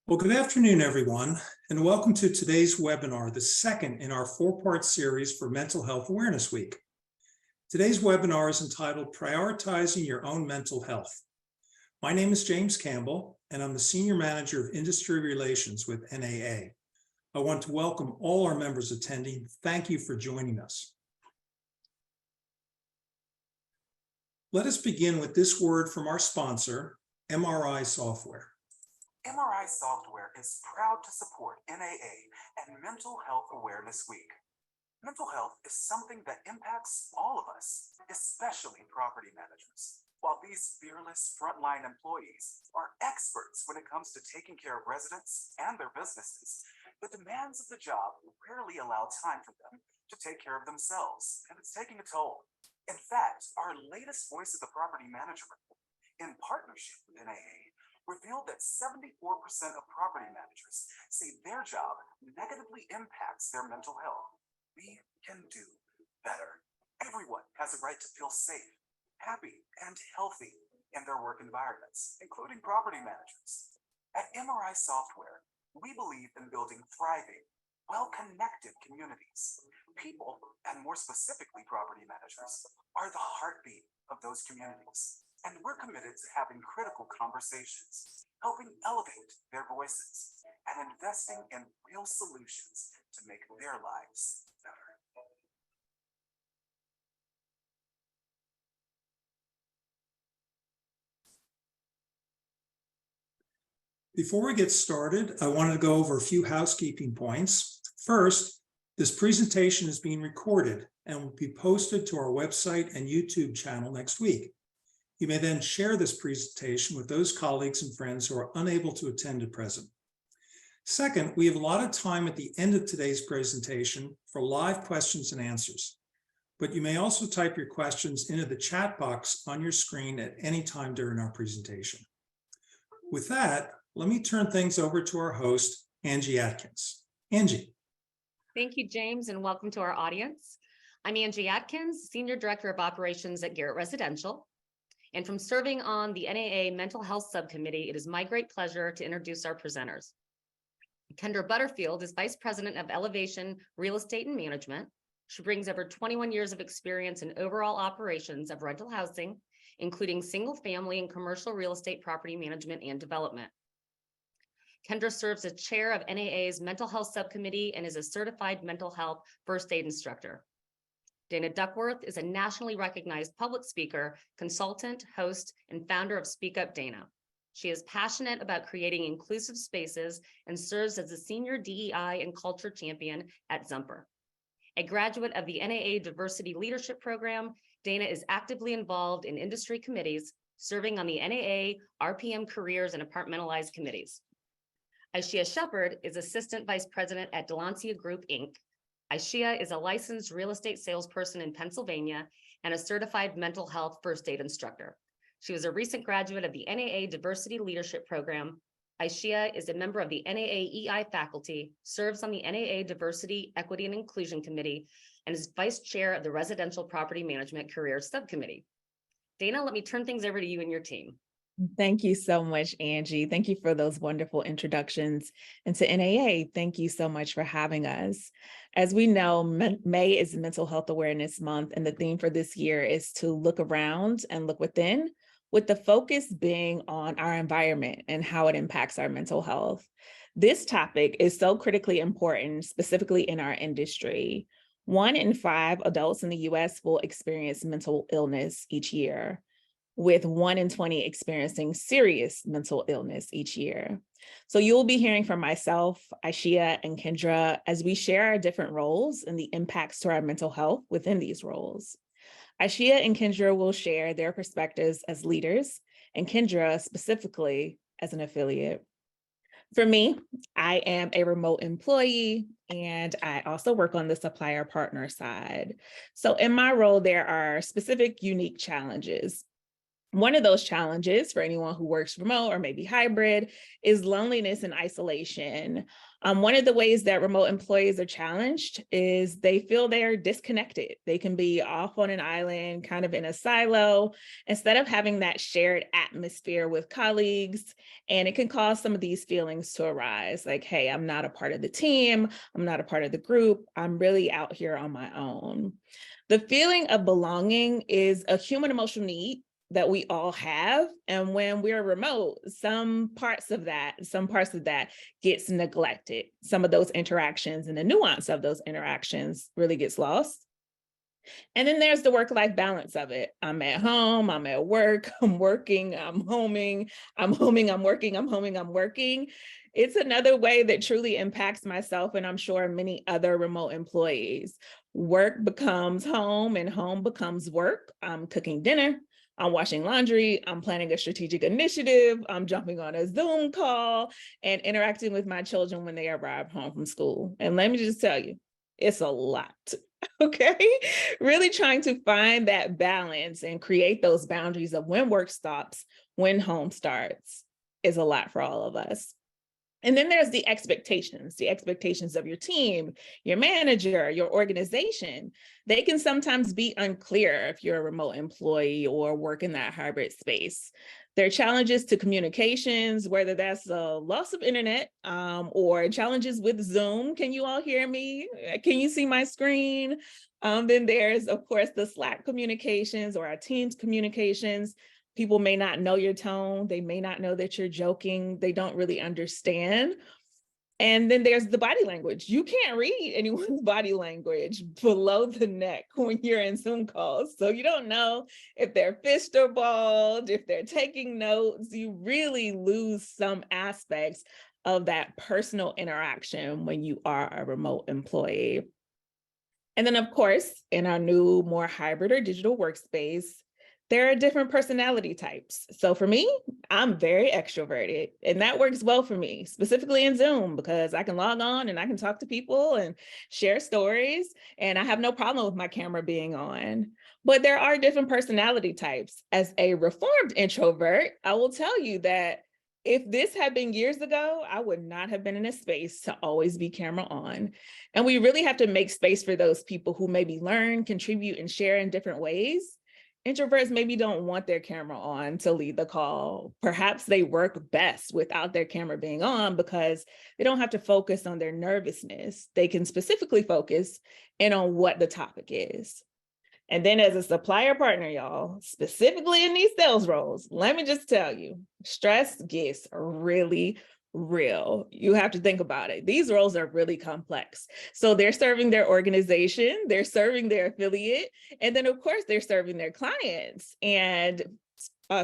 Well, good afternoon, everyone, and welcome to today's webinar, the second in our four-part series for Mental Health Awareness Week. Today's webinar is entitled Prioritizing Your Own Mental Health. My name is James Campbell, and I'm the Senior Manager of Industry Relations with NAA. I want to welcome all our members attending. Thank you for joining us. Let us begin with this word from our sponsor, MRI Software. MRI Software is proud to support NAA and Mental Health Awareness Week. Mental health is something that impacts all of us, especially property managers. While these fearless frontline employees are experts when it comes to taking care of residents and their businesses, the demands of the job rarely allow time for them to take care of themselves, and it's taking a toll. In fact, our latest Voice of the Property Manager report, in partnership with NAA, revealed that 74% of property managers say their job negatively impacts their mental health. We can do better. Everyone has a right to feel safe, happy, and healthy in their work environments, including property managers. At MRI Software, we believe in building thriving, well-connected communities. People, and more specifically property managers, are the heartbeat of those communities. And we're committed to having critical conversations, helping elevate their voices, and investing in real solutions to make their lives better. Before we get started, I wanted to go over a few housekeeping points. First, this presentation is being recorded and will be posted to our website and YouTube channel next week. You may then share this presentation with those colleagues and friends who are unable to attend at present. Second, we have a lot of time at the end of today's presentation for live questions and answers, but you may also type your questions into the chat box on your screen at any time during our presentation. With that, let me turn things over to our host, Angie Atkins. Angie. Thank you, James, and welcome to our audience. I'm Angie Atkins, Senior Director of Operations at Garrett Residential. And from serving on the NAA Mental Health Subcommittee, it is my great pleasure to introduce our presenters. Kendra Butterfield is Vice President of Elevation, Real Estate and Management. She brings over 21 years of experience in overall operations of rental housing, including single family and commercial real estate property management and development. Kendra serves as chair of NAA's Mental Health Subcommittee and is a certified mental health first aid instructor. Dana Duckworth is a nationally recognized public speaker, consultant, host, and founder of Speak Up Dana. She is passionate about creating inclusive spaces and serves as a senior DEI and culture champion at Zumper. A graduate of the NAA Diversity Leadership Program, Dana is actively involved in industry committees, serving on the NAA, RPM Careers, and Apartmentalized Committees. Ishia Shepard is Assistant Vice President at Delancia Group, Inc. Ishia is a licensed real estate salesperson in Pennsylvania and a certified mental health first aid instructor. She was a recent graduate of the NAA Diversity Leadership Program. Ishia is a member of the NAA EI faculty, serves on the NAA Diversity, Equity, and Inclusion Committee, and is Vice Chair of the Residential Property Management Careers Subcommittee. Dana, let me turn things over to you and your team. Thank you so much, Angie. Thank you for those wonderful introductions. And to NAA, thank you so much for having us. As we know, May is Mental Health Awareness Month, and the theme for this year is to look around and look within, with the focus being on our environment and how it impacts our mental health. This topic is so critically important, specifically in our industry. 1 in 5 adults in the US will experience mental illness each year, with 1 in 20 experiencing serious mental illness each year. So you'll be hearing from myself, Ishia, and Kendra as we share our different roles and the impacts to our mental health within these roles. Ishia and Kendra will share their perspectives as leaders, and Kendra specifically as an affiliate. For me, I am a remote employee, and I also work on the supplier partner side. So in my role, there are specific unique challenges. One of those challenges for anyone who works remote or maybe hybrid is loneliness and isolation. One of the ways that remote employees are challenged is they feel they are disconnected. They can be off on an island, kind of in a silo, instead of having that shared atmosphere with colleagues. And it can cause some of these feelings to arise, like, hey, I'm not a part of the team, I'm not a part of the group, I'm really out here on my own. The feeling of belonging is a human emotional need that we all have. And when we're remote, some parts of that gets neglected. Some of those interactions and the nuance of those interactions really gets lost. And then there's the work-life balance of it. I'm at home, I'm at work, I'm working, I'm homing, I'm homing, I'm working, I'm homing, I'm working. It's another way that truly impacts myself and I'm sure many other remote employees. Work becomes home and home becomes work. I'm cooking dinner, I'm washing laundry, I'm planning a strategic initiative, I'm jumping on a Zoom call and interacting with my children when they arrive home from school. And let me just tell you, it's a lot, okay? Really trying to find that balance and create those boundaries of when work stops, when home starts is a lot for all of us. And then there's the expectations of your team, your manager, your organization. They can sometimes be unclear if you're a remote employee or work in that hybrid space. There are challenges to communications, whether that's a loss of internet or challenges with Zoom. Can you all hear me? Can you see my screen? Then there's, of course, the Slack communications or our Teams communications. People may not know your tone. They may not know that you're joking. They don't really understand. And then there's the body language. You can't read anyone's body language below the neck when you're in Zoom calls. So you don't know if they're fisted or balled, if they're taking notes. You really lose some aspects of that personal interaction when you are a remote employee. And then, of course, in our new, more hybrid or digital workspace, there are different personality types. So for me, I'm very extroverted, and that works well for me, specifically in Zoom, because I can log on and I can talk to people and share stories, and I have no problem with my camera being on. But there are different personality types. As a reformed introvert, I will tell you that if this had been years ago, I would not have been in a space to always be camera on. And we really have to make space for those people who maybe learn, contribute, and share in different ways. Introverts maybe don't want their camera on to lead the call. Perhaps they work best without their camera being on because they don't have to focus on their nervousness. They can specifically focus in on what the topic is. And then as a supplier partner, y'all, specifically in these sales roles, let me just tell you, stress gets really real. You have to think about it. These roles are really complex. So they're serving their organization, they're serving their affiliate, and then of course they're serving their clients. And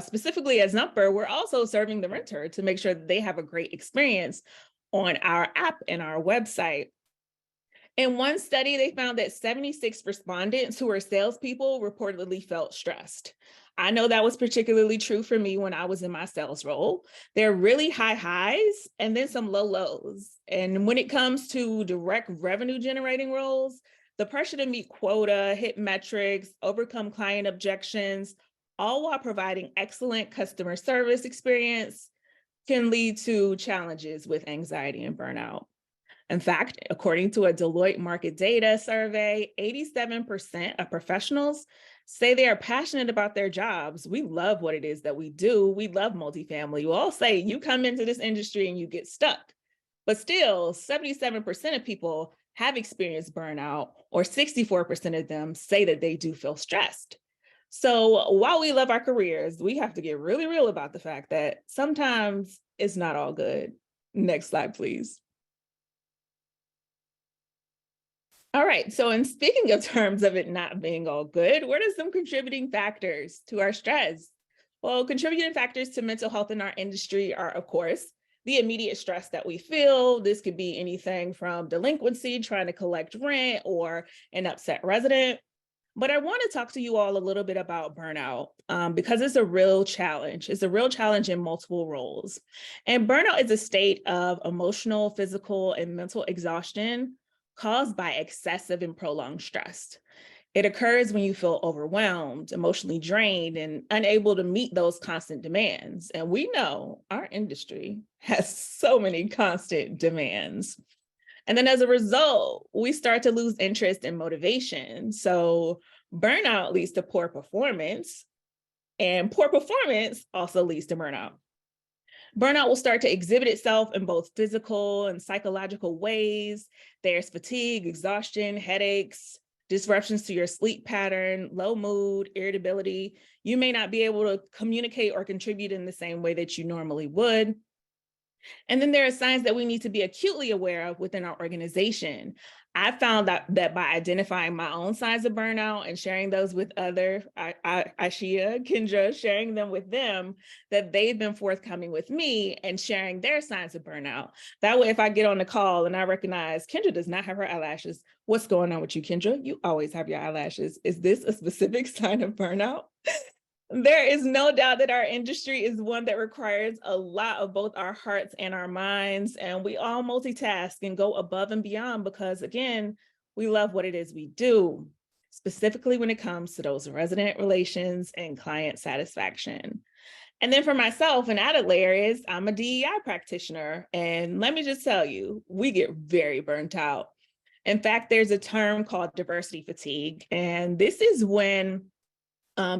specifically as Number, we're also serving the renter to make sure that they have a great experience on our app and our website. In one study, they found that 76 respondents who were salespeople reportedly felt stressed. I know that was particularly true for me when I was in my sales role. There are really high highs and then some low lows. And when it comes to direct revenue generating roles, the pressure to meet quota, hit metrics, overcome client objections, all while providing excellent customer service experience, can lead to challenges with anxiety and burnout. In fact, according to a Deloitte market data survey, 87% of professionals say they are passionate about their jobs. We love what it is that we do. We love multifamily. You all say you come into this industry and you get stuck. But still, 77% of people have experienced burnout, or 64% of them say that they do feel stressed. So while we love our careers, we have to get really real about the fact that sometimes it's not all good. Next slide, please. All right, so in speaking of terms of it not being all good, what are some contributing factors to our stress? Well, contributing factors to mental health in our industry are, of course, the immediate stress that we feel. This could be anything from delinquency, trying to collect rent, or an upset resident. But I want to talk to you all a little bit about burnout because it's a real challenge. It's a real challenge in multiple roles. And burnout is a state of emotional, physical, and mental exhaustion caused by excessive and prolonged stress. It occurs when you feel overwhelmed, emotionally drained, and unable to meet those constant demands. And we know our industry has so many constant demands. And then as a result, we start to lose interest and motivation. So burnout leads to poor performance, and poor performance also leads to burnout. Burnout will start to exhibit itself in both physical and psychological ways. There's fatigue, exhaustion, headaches, disruptions to your sleep pattern, low mood, irritability. You may not be able to communicate or contribute in the same way that you normally would. And then there are signs that we need to be acutely aware of within our organization. I found that by identifying my own signs of burnout and sharing those with Ashia, Kendra, sharing them with them, that they've been forthcoming with me and sharing their signs of burnout. That way, if I get on the call and I recognize Kendra does not have her eyelashes, what's going on with you, Kendra? You always have your eyelashes. Is this a specific sign of burnout? There is no doubt that our industry is one that requires a lot of both our hearts and our minds, and we all multitask and go above and beyond because, again, we love what it is we do, specifically when it comes to those resident relations and client satisfaction. And then for myself, an added layer is I'm a DEI practitioner, and let me just tell you, we get very burnt out. In fact, there's a term called diversity fatigue, and this is when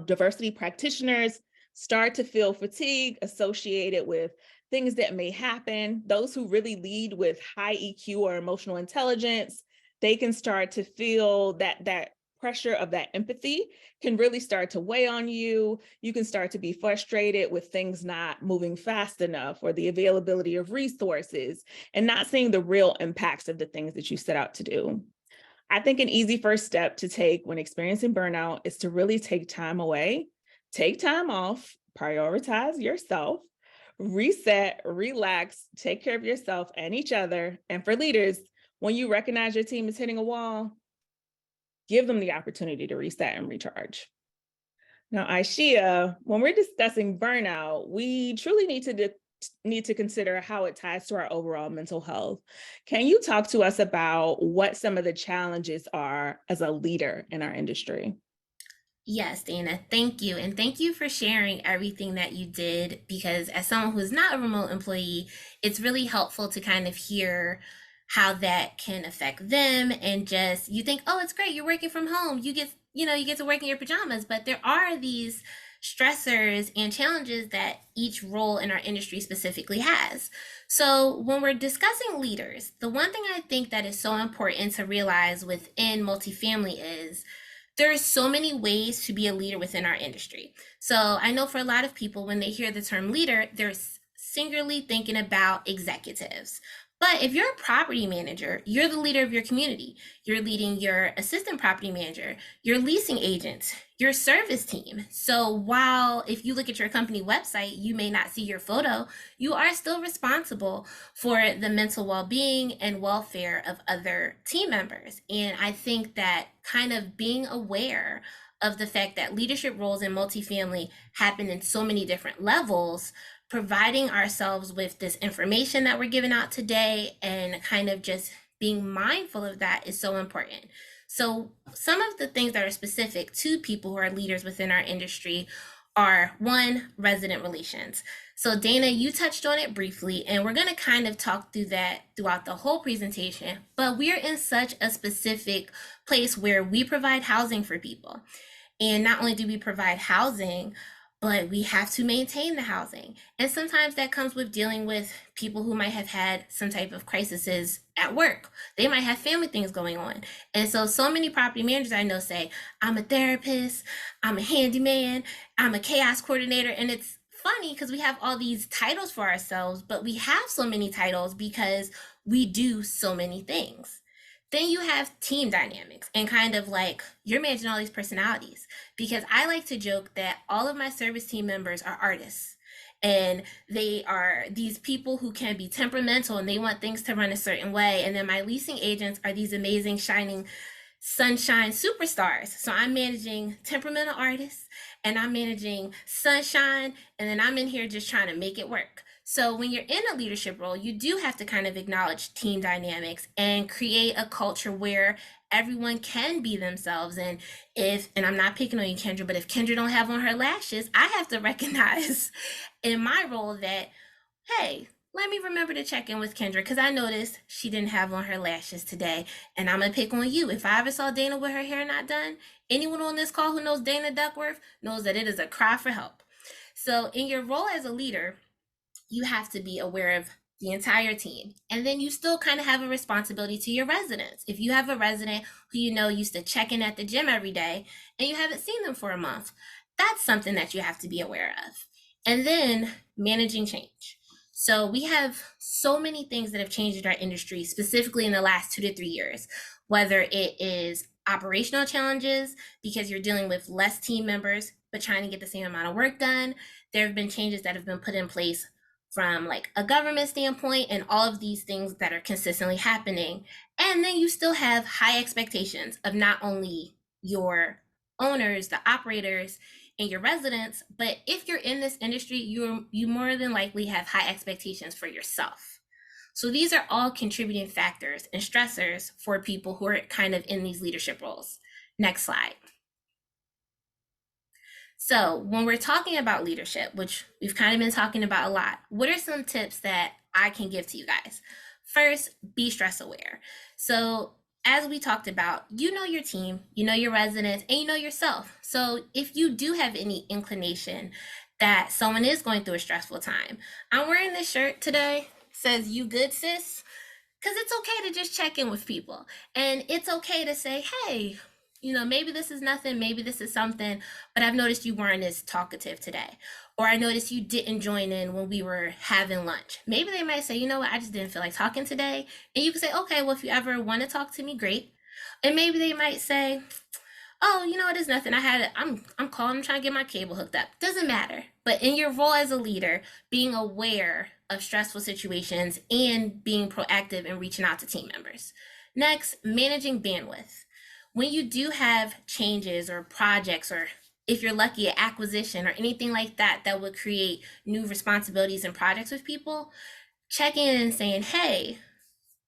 diversity practitioners start to feel fatigue associated with things that may happen. Those who really lead with high EQ or emotional intelligence, they can start to feel that pressure of that empathy can really start to weigh on you. You can start to be frustrated with things not moving fast enough or the availability of resources and not seeing the real impacts of the things that you set out to do. I think an easy first step to take when experiencing burnout is to really take time away, take time off, prioritize yourself, reset, relax, take care of yourself and each other. And for leaders, when you recognize your team is hitting a wall, give them the opportunity to reset and recharge. Now, Aishia, when we're discussing burnout, we truly need to consider how it ties to our overall mental health. Can you talk to us about what some of the challenges are as a leader in our industry? Yes, Dana, thank you. And thank you for sharing everything that you did, because as someone who's not a remote employee, it's really helpful to kind of hear how that can affect them. And just, you think, oh, it's great, you're working from home. You get to work in your pajamas, but there are these stressors and challenges that each role in our industry specifically has. So when we're discussing leaders, the one thing I think that is so important to realize within multifamily is there are so many ways to be a leader within our industry. So I know for a lot of people, when they hear the term leader, they're singularly thinking about executives. But if you're a property manager, you're the leader of your community. You're leading your assistant property manager, your leasing agents, your service team. So while if you look at your company website, you may not see your photo, you are still responsible for the mental well-being and welfare of other team members. And I think that kind of being aware of the fact that leadership roles in multifamily happen in so many different levels, providing ourselves with this information that we're giving out today and kind of just being mindful of that is so important. So some of the things that are specific to people who are leaders within our industry are, one, resident relations. So Dana, you touched on it briefly, and we're going to kind of talk through that throughout the whole presentation, but we're in such a specific place where we provide housing for people. And not only do we provide housing, but we have to maintain the housing. And sometimes that comes with dealing with people who might have had some type of crises at work. They might have family things going on. And so many property managers I know say, I'm a therapist, I'm a handyman, I'm a chaos coordinator. And it's funny because we have all these titles for ourselves, but we have so many titles because we do so many things. Then you have team dynamics and kind of like you're managing all these personalities, because I like to joke that all of my service team members are artists, and they are these people who can be temperamental and they want things to run a certain way. And then my leasing agents are these amazing, shining sunshine superstars. So I'm managing temperamental artists and I'm managing sunshine, and then I'm in here just trying to make it work. So when you're in a leadership role, you do have to kind of acknowledge team dynamics and create a culture where everyone can be themselves. And I'm not picking on you, Kendra, but if Kendra don't have on her lashes, I have to recognize in my role that, hey, let me remember to check in with Kendra because I noticed she didn't have on her lashes today. And I'm going to pick on you. If I ever saw Dana with her hair not done, anyone on this call who knows Dana Duckworth knows that it is a cry for help. So in your role as a leader, you have to be aware of the entire team. And then you still kind of have a responsibility to your residents. If you have a resident who you know used to check in at the gym every day and you haven't seen them for a month, that's something that you have to be aware of. And then managing change. So we have so many things that have changed in our industry, specifically in the last 2 to 3 years, whether it is operational challenges because you're dealing with less team members, but trying to get the same amount of work done. There have been changes that have been put in place from like a government standpoint and all of these things that are consistently happening. And then you still have high expectations of not only your owners, the operators, and your residents, but if you're in this industry, you more than likely have high expectations for yourself. So these are all contributing factors and stressors for people who are kind of in these leadership roles. Next slide. So when we're talking about leadership, which we've kind of been talking about a lot, what are some tips that I can give to you guys? First, be stress aware. So as we talked about, you know your team, you know your residents, and you know yourself. So if you do have any inclination that someone is going through a stressful time, I'm wearing this shirt today, says "You good, sis?" Because it's okay to just check in with people. And it's okay to say, hey, maybe this is nothing, maybe this is something, but I've noticed you weren't as talkative today. Or I noticed you didn't join in when we were having lunch. Maybe they might say, you know what, I just didn't feel like talking today. And you can say, okay, well, if you ever want to talk to me, great. And maybe they might say, oh, it is nothing. I'm calling, I'm trying to get my cable hooked up. Doesn't matter. But in your role as a leader, being aware of stressful situations and being proactive and reaching out to team members. Next, managing bandwidth. When you do have changes or projects, or if you're lucky, an acquisition or anything like that, that would create new responsibilities and projects with people, check in and saying, hey,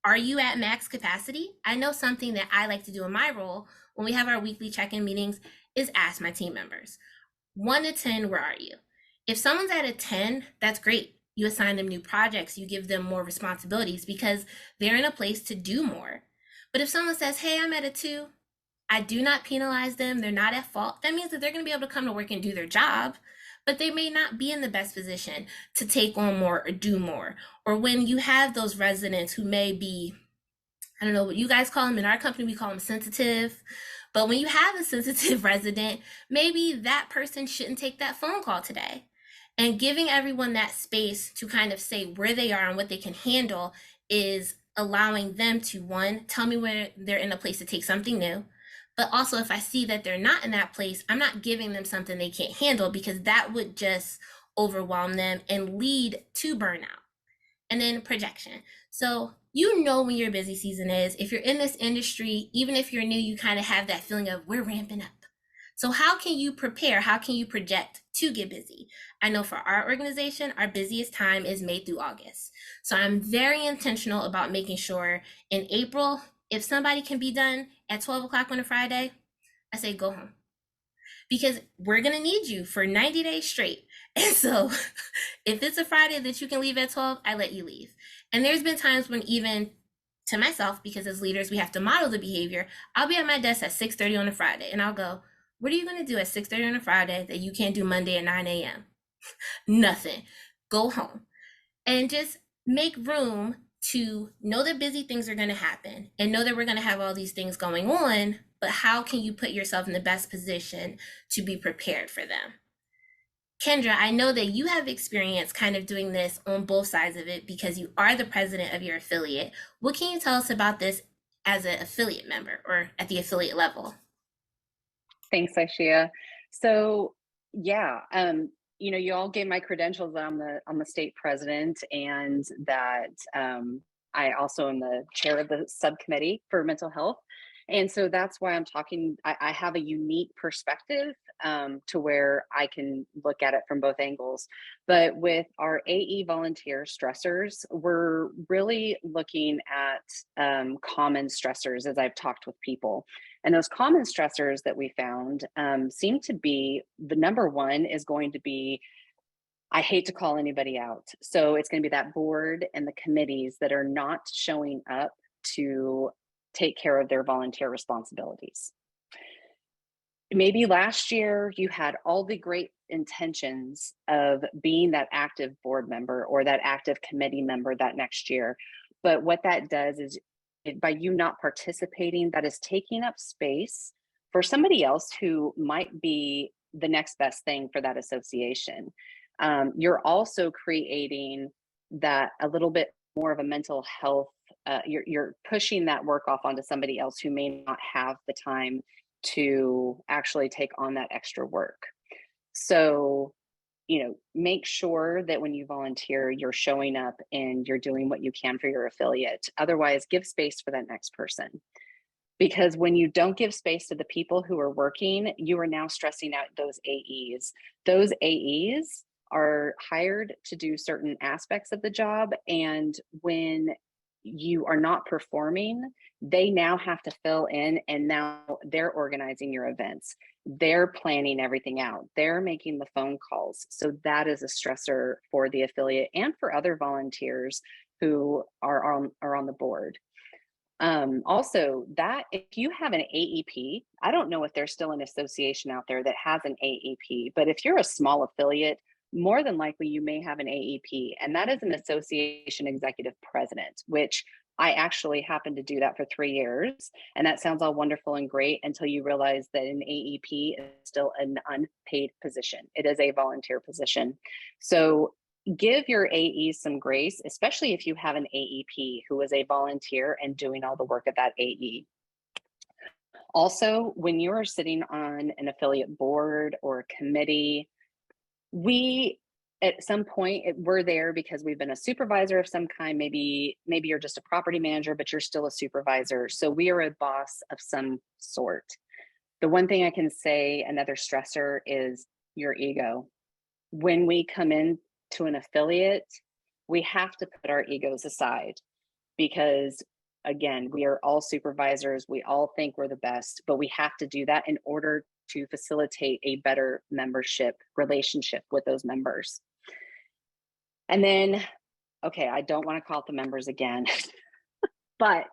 are you at max capacity? I know something that I like to do in my role when we have our weekly check-in meetings is ask my team members, 1 to 10, where are you? If someone's at a 10, that's great. You assign them new projects, you give them more responsibilities because they're in a place to do more. But if someone says, hey, I'm at a 2, I do not penalize them. They're not at fault. That means that they're going to be able to come to work and do their job, but they may not be in the best position to take on more or do more. Or when you have those residents who may be, I don't know what you guys call them. In our company, we call them sensitive. But when you have a sensitive resident, maybe that person shouldn't take that phone call today. And giving everyone that space to kind of say where they are and what they can handle is allowing them to, one, tell me where they're in a place to take something new. But also, if I see that they're not in that place, I'm not giving them something they can't handle because that would just overwhelm them and lead to burnout. And then projection. So when your busy season is. If you're in this industry, even if you're new, you kind of have that feeling of we're ramping up. So how can you prepare? How can you project to get busy? I know for our organization, our busiest time is May through August. So I'm very intentional about making sure in April, if somebody can be done at 12 o'clock on a Friday, I say go home. Because we're going to need you for 90 days straight. And so if it's a Friday that you can leave at 12, I let you leave. And there's been times when even to myself, because as leaders, we have to model the behavior. I'll be at my desk at 6:30 on a Friday and I'll go, what are you going to do at 6:30 on a Friday that you can't do Monday at 9 a.m.? Nothing. Go home and just make room to know that busy things are going to happen and know that we're going to have all these things going on, but how can you put yourself in the best position to be prepared for them? Kendra, I know that you have experience kind of doing this on both sides of it because you are the president of your affiliate. What can you tell us about this as an affiliate member or at the affiliate level? Thanks, Aishia. So yeah, you all gave my credentials that I'm the state president and that I also am the chair of the subcommittee for mental health. And so that's why I'm talking, I have a unique perspective to where I can look at it from both angles. But with our AE volunteer stressors, we're really looking at common stressors as I've talked with people. And those common stressors that we found seem to be, the number one is going to be, I hate to call anybody out. So it's going to be that board and the committees that are not showing up to take care of their volunteer responsibilities. Maybe last year you had all the great intentions of being that active board member or that active committee member that next year. But what that does is, by you not participating, that is taking up space for somebody else who might be the next best thing for that association. You're also creating that a little bit more of a mental health, you're pushing that work off onto somebody else who may not have the time to actually take on that extra work. So, make sure that when you volunteer, you're showing up and you're doing what you can for your affiliate. Otherwise, give space for that next person. Because when you don't give space to the people who are working, you are now stressing out those AEs. Those AEs are hired to do certain aspects of the job. And when you are not performing, they now have to fill in, and now they're organizing your events. They're planning everything out. They're making the phone calls. So that is a stressor for the affiliate and for other volunteers who are on the board. Also, that if you have an AEP, I don't know if there's still an association out there that has an AEP, but if you're a small affiliate, more than likely you may have an AEP, and that is an association executive president, which I actually happened to do that for 3 years. And that sounds all wonderful and great until you realize that an AEP is still an unpaid position. It is a volunteer position. So give your AEs some grace, especially if you have an AEP who is a volunteer and doing all the work of that AE. Also, when you are sitting on an affiliate board or a committee, we at some point we're there because we've been a supervisor of some kind. Maybe you're just a property manager, but you're still a supervisor. So we are a boss of some sort. The one thing I can say, another stressor, is your ego. When we come in to an affiliate, we have to put our egos aside, because again, we are all supervisors. We all think we're the best, but we have to do that in order to facilitate a better membership relationship with those members. And then, okay, I don't want to call it the members again, but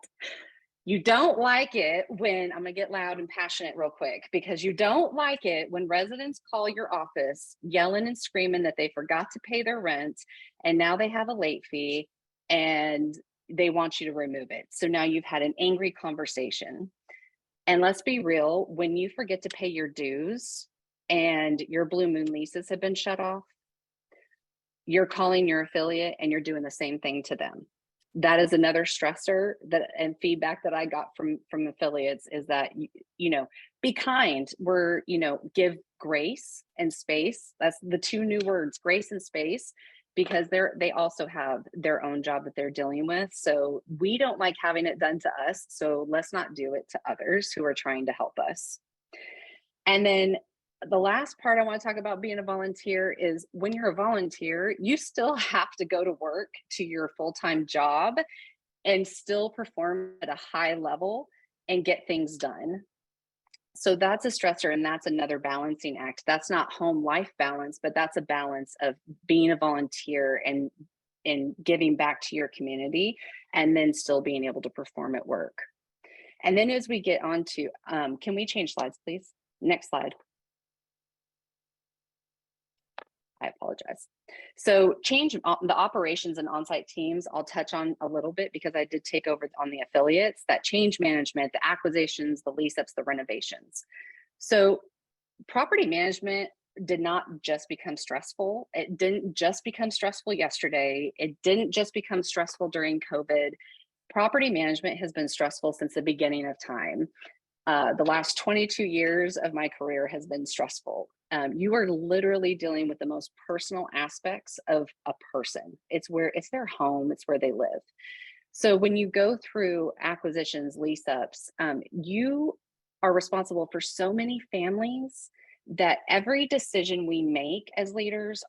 you don't like it when, I'm gonna get loud and passionate real quick, because you don't like it when residents call your office yelling and screaming that they forgot to pay their rent and now they have a late fee and they want you to remove it. So now you've had an angry conversation. And let's be real, when you forget to pay your dues and your Blue Moon leases have been shut off, you're calling your affiliate and you're doing the same thing to them. That is another stressor and feedback that I got from affiliates, is that, be kind. Give grace and space. That's the two new words, grace and space, because they also have their own job that they're dealing with. So we don't like having it done to us. So let's not do it to others who are trying to help us. And then the last part I want to talk about being a volunteer is, when you're a volunteer, you still have to go to work to your full-time job and still perform at a high level and get things done. So that's a stressor, and that's another balancing act. That's not home life balance, but that's a balance of being a volunteer and giving back to your community, and then still being able to perform at work. And then as we get on to, can we change slides, please? Next slide. I apologize. So change the operations and on-site teams, I'll touch on a little bit because I did take over on the affiliates. That change management, the acquisitions, the lease ups, the renovations. So property management did not just become stressful. It didn't just become stressful yesterday. It didn't just become stressful during COVID. Property management has been stressful since the beginning of time. The last 22 years of my career has been stressful. You are literally dealing with the most personal aspects of a person. It's their home, it's where they live. So when you go through acquisitions, lease ups, you are responsible for so many families that every decision we make as leaders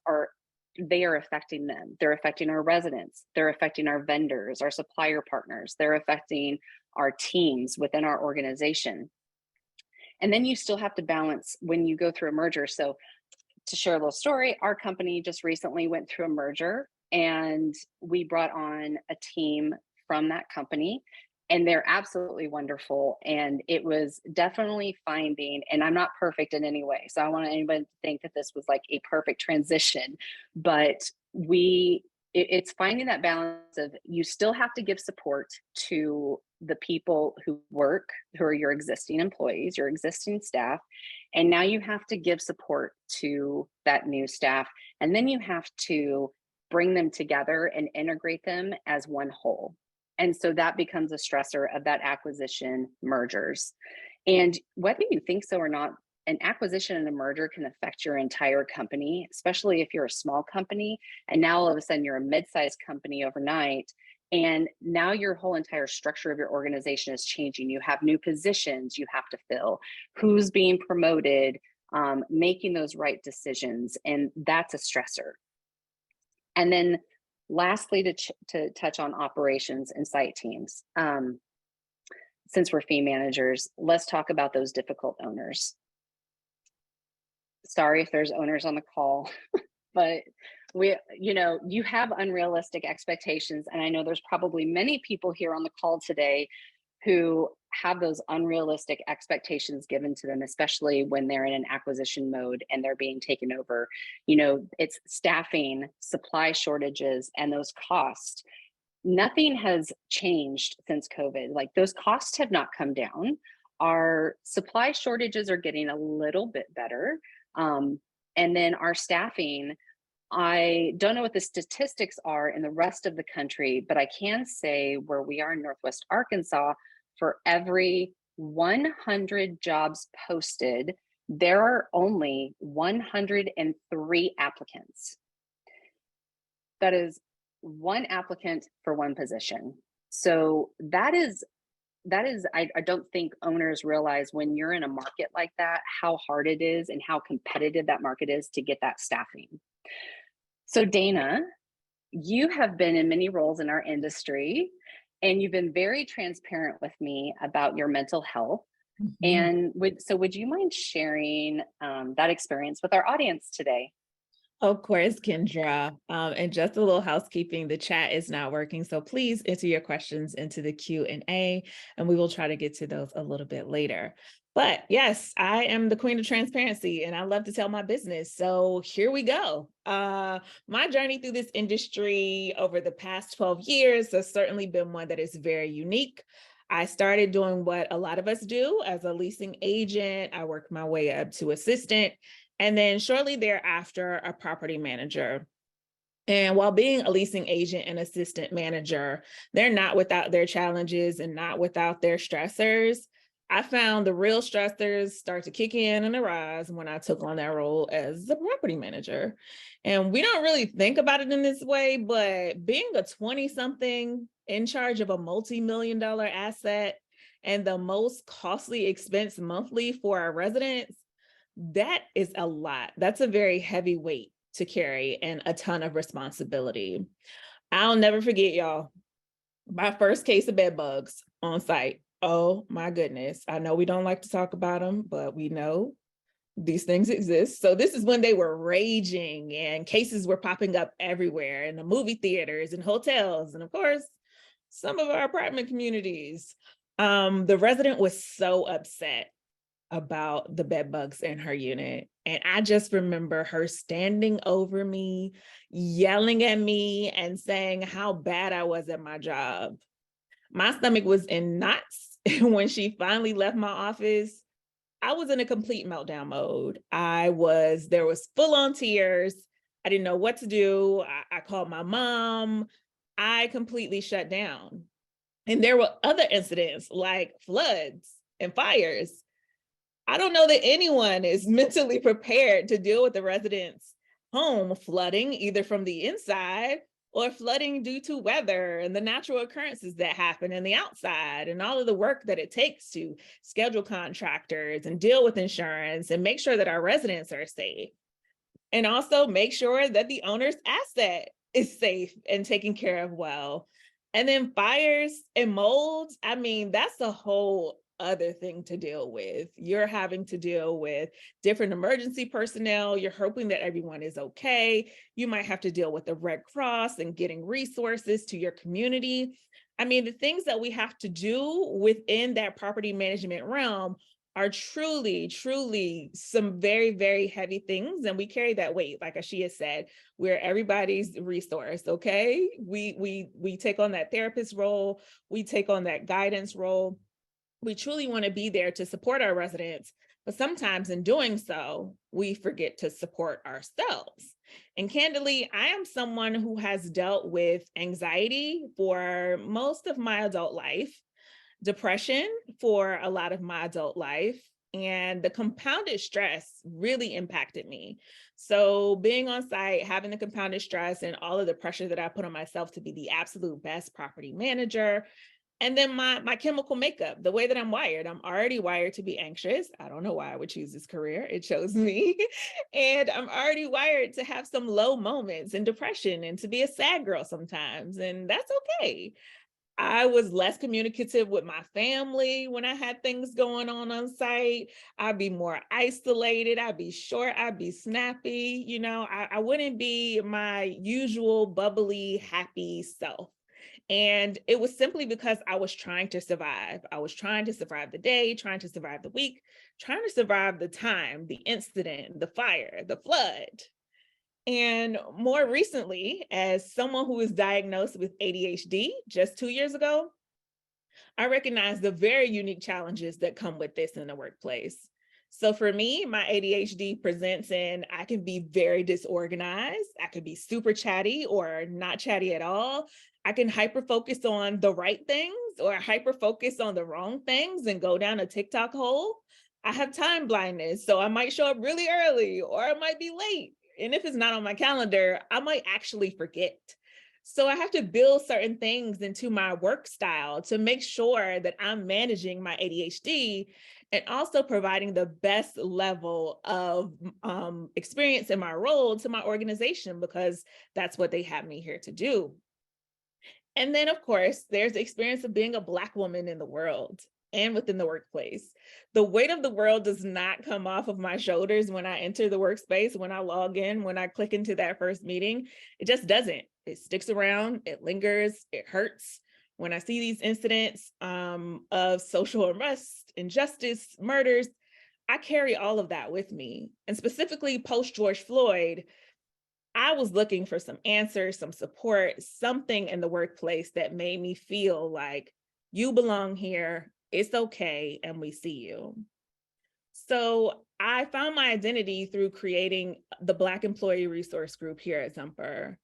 they are affecting them. They're affecting our residents. They're affecting our vendors, our supplier partners. They're affecting our teams within our organization. And then you still have to balance when you go through a merger. So to share a little story, our company just recently went through a merger, and we brought on a team from that company, and they're absolutely wonderful. And it was definitely finding, and I'm not perfect in any way, so I don't want anyone to think that this was like a perfect transition, but it's finding that balance of, you still have to give support to the people who are your existing employees, your existing staff, and now you have to give support to that new staff, and then you have to bring them together and integrate them as one whole. And so that becomes a stressor of that acquisition mergers. And whether you think so or not, an acquisition and a merger can affect your entire company, especially if you're a small company and now all of a sudden you're a mid-sized company overnight. And now your whole entire structure of your organization is changing. You have new positions you have to fill, who's being promoted, making those right decisions. And that's a stressor. And then lastly, to touch on operations and site teams. Since we're fee managers, let's talk about those difficult owners. Sorry if there's owners on the call, but you have unrealistic expectations. And I know there's probably many people here on the call today who have those unrealistic expectations given to them, especially when they're in an acquisition mode and they're being taken over. It's staffing, supply shortages, and those costs. Nothing has changed since COVID. Like, those costs have not come down. Our supply shortages are getting a little bit better. And then our staffing, I don't know what the statistics are in the rest of the country, but I can say where we are in Northwest Arkansas, for every 100 jobs posted, there are only 103 applicants. That is one applicant for one position. So that is, I don't think owners realize when you're in a market like that, how hard it is and how competitive that market is to get that staffing. So Dana, you have been in many roles in our industry, and you've been very transparent with me about your mental health. Mm-hmm. And would you mind sharing that experience with our audience today? Of course, Kendra. And just a little housekeeping, the chat is not working. So please enter your questions into the Q&A, and we will try to get to those a little bit later. But yes, I am the queen of transparency, and I love to tell my business. So here we go. My journey through this industry over the past 12 years has certainly been one that is very unique. I started doing what a lot of us do as a leasing agent. I worked my way up to assistant, and then shortly thereafter, a property manager. And while being a leasing agent and assistant manager, they're not without their challenges and not without their stressors. I found the real stressors start to kick in and arise when I took on that role as the property manager. And we don't really think about it in this way, but being a 20-something in charge of a multi-million-dollar asset and the most costly expense monthly for our residents, that is a lot. That's a very heavy weight to carry and a ton of responsibility. I'll never forget, y'all, my first case of bed bugs on site. Oh my goodness. I know we don't like to talk about them, but we know these things exist. So this is when they were raging and cases were popping up everywhere in the movie theaters and hotels. And of course, some of our apartment communities. The resident was so upset about the bed bugs in her unit. And I just remember her standing over me, yelling at me and saying how bad I was at my job. My stomach was in knots. When she finally left my office, I was in a complete meltdown mode. There was full on tears. I didn't know what to do. I called my mom. I completely shut down. And there were other incidents like floods and fires. I don't know that anyone is mentally prepared to deal with the resident's home flooding, either from the inside or flooding due to weather and the natural occurrences that happen in the outside and all of the work that it takes to schedule contractors and deal with insurance and make sure that our residents are safe. And also make sure that the owner's asset is safe and taken care of well. And then fires and molds, I mean, that's a whole other thing to deal with. You're having to deal with different emergency personnel. You're hoping that everyone is okay. You might have to deal with the Red Cross and getting resources to your community. I mean, the things that we have to do within that property management realm are truly, truly some very, very heavy things. And we carry that weight, like Ashia said, we're everybody's resource, okay? We take on that therapist role, we take on that guidance role. We truly want to be there to support our residents, but sometimes in doing so, we forget to support ourselves. And candidly, I am someone who has dealt with anxiety for most of my adult life, depression for a lot of my adult life, and the compounded stress really impacted me. So being on site, having the compounded stress and all of the pressure that I put on myself to be the absolute best property manager, and then my chemical makeup, the way that I'm wired, I'm already wired to be anxious. I don't know why I would choose this career. It chose me. And I'm already wired to have some low moments and depression and to be a sad girl sometimes. And that's okay. I was less communicative with my family when I had things going on site. I'd be more isolated. I'd be short. I'd be snappy. You know, I wouldn't be my usual bubbly, happy self. And it was simply because I was trying to survive. I was trying to survive the day, trying to survive the week, trying to survive the time, the incident, the fire, the flood. And more recently, as someone who was diagnosed with ADHD just 2 years ago, I recognize the very unique challenges that come with this in the workplace. So for me, my ADHD presents in I can be very disorganized, I could be super chatty or not chatty at all. I can hyper focus on the right things or hyper focus on the wrong things and go down a TikTok hole. I have time blindness, so I might show up really early or I might be late. And if it's not on my calendar, I might actually forget. So I have to build certain things into my work style to make sure that I'm managing my ADHD and also providing the best level of experience in my role to my organization, because that's what they have me here to do. And then, of course, there's the experience of being a Black woman in the world and within the workplace. The weight of the world does not come off of my shoulders when I enter the workspace, when I log in, when I click into that first meeting. It just doesn't. It sticks around, it lingers, it hurts. When I see these incidents of social unrest, injustice, murders, I carry all of that with me. And specifically post George Floyd, I was looking for some answers, some support, something in the workplace that made me feel like you belong here, it's okay, and we see you. So I found my identity through creating the Black Employee Resource Group here at Zumper.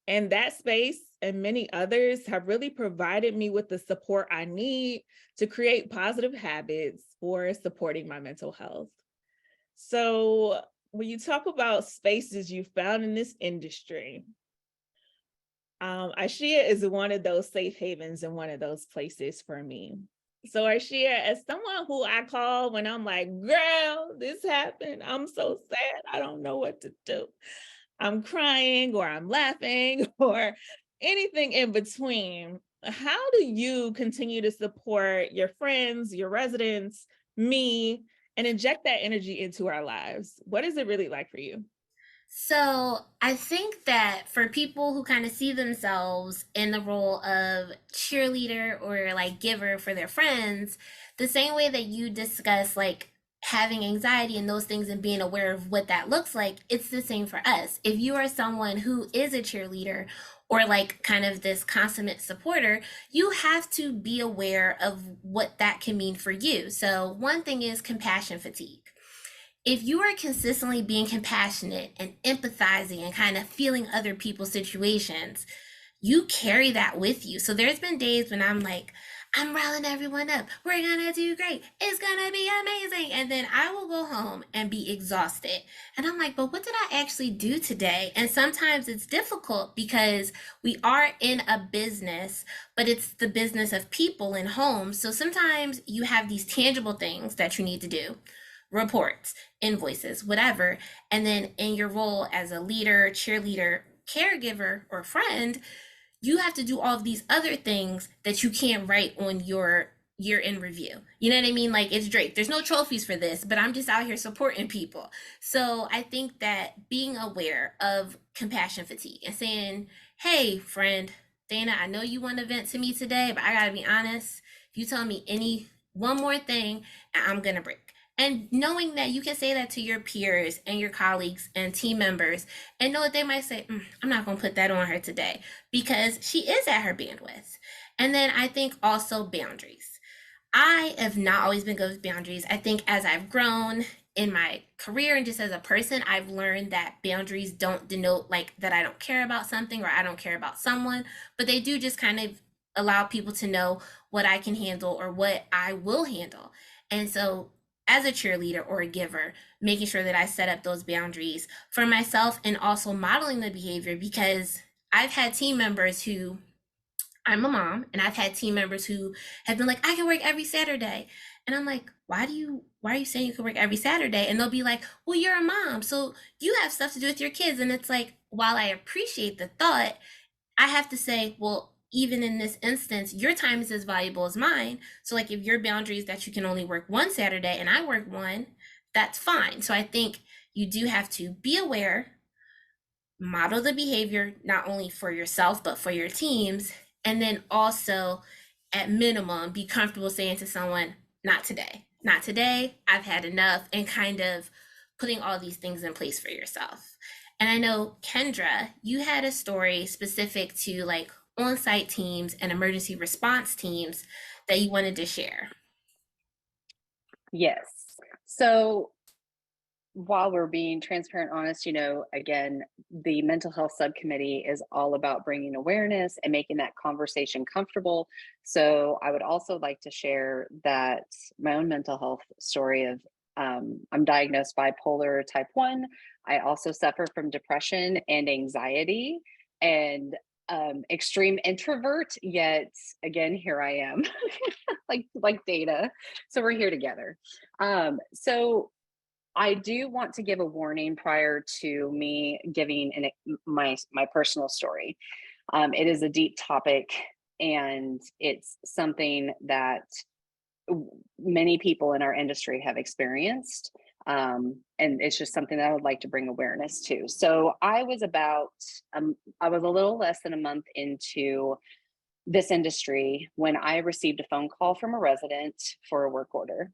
And that space and many others have really provided me with the support I need to create positive habits for supporting my mental health. So when you talk about spaces you found in this industry, Ashia is one of those safe havens and one of those places for me. So Ashia, as someone who I call when I'm like, girl, this happened, I'm so sad, I don't know what to do. I'm crying or I'm laughing or anything in between. How do you continue to support your friends, your residents, me, and inject that energy into our lives? What is it really like for you? So I think that for people who kind of see themselves in the role of cheerleader or like giver for their friends, the same way that you discuss like having anxiety and those things and being aware of what that looks like, it's the same for us. If you are someone who is a cheerleader or like kind of this consummate supporter, you have to be aware of what that can mean for you. So one thing is compassion fatigue. If you are consistently being compassionate and empathizing and kind of feeling other people's situations, you carry that with you. So there's been days when I'm like, I'm riling everyone up. We're gonna do great. It's gonna be amazing. And then I will go home and be exhausted. And I'm like, but what did I actually do today? And sometimes it's difficult because we are in a business, but it's the business of people and homes. So sometimes you have these tangible things that you need to do, reports, invoices, whatever. And then in your role as a leader, cheerleader, caregiver, or friend, you have to do all of these other things that you can't write on your year in review. You know what I mean? Like, it's Drake. There's no trophies for this, but I'm just out here supporting people. So I think that being aware of compassion fatigue and saying, hey, friend, Dana, I know you want to vent to me today, but I got to be honest. If you tell me any one more thing, I'm going to break. And knowing that you can say that to your peers and your colleagues and team members, and know that they might say, I'm not going to put that on her today because she is at her bandwidth. And then I think also boundaries. I have not always been good with boundaries. I think as I've grown in my career and just as a person, I've learned that boundaries don't denote like that I don't care about something or I don't care about someone, but they do just kind of allow people to know what I can handle or what I will handle. And so as a cheerleader or a giver, making sure that I set up those boundaries for myself and also modeling the behavior, because I've had team members who, I'm a mom, and I've had team members who have been like, I can work every Saturday. And I'm like, why are you saying you can work every Saturday? And they'll be like, well, you're a mom, so you have stuff to do with your kids. And it's like, while I appreciate the thought, I have to say, well, even in this instance, your time is as valuable as mine. So like if your boundary is that you can only work one Saturday and I work one, that's fine. So I think you do have to be aware, model the behavior, not only for yourself, but for your teams. And then also at minimum, be comfortable saying to someone, not today, not today, I've had enough, and kind of putting all these things in place for yourself. And I know, Kendra, you had a story specific to like on-site teams and emergency response teams that you wanted to share. Yes. So while we're being transparent, honest, again, the mental health subcommittee is all about bringing awareness and making that conversation comfortable. So I would also like to share that my own mental health story of I'm diagnosed bipolar type 1. I also suffer from depression and anxiety and extreme introvert, yet again, here I am, like Dana. So we're here together. So I do want to give a warning prior to me giving my personal story. It is a deep topic, and it's something that many people in our industry have experienced. And it's just something that I would like to bring awareness to. So I was I was a little less than a month into this industry when I received a phone call from a resident for a work order.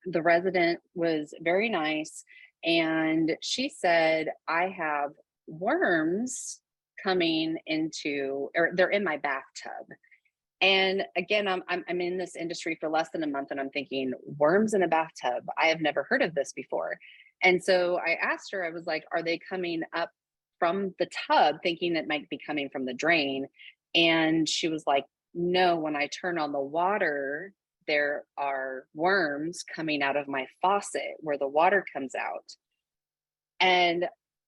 The resident was very nice, and she said, I have worms coming or they're in my bathtub. And again, I'm in this industry for less than a month, and I'm thinking, worms in a bathtub? I have never heard of this before. And so I asked her, I was like, are they coming up from the tub, thinking it might be coming from the drain? And she was like, no, when I turn on the water, there are worms coming out of my faucet where the water comes out. And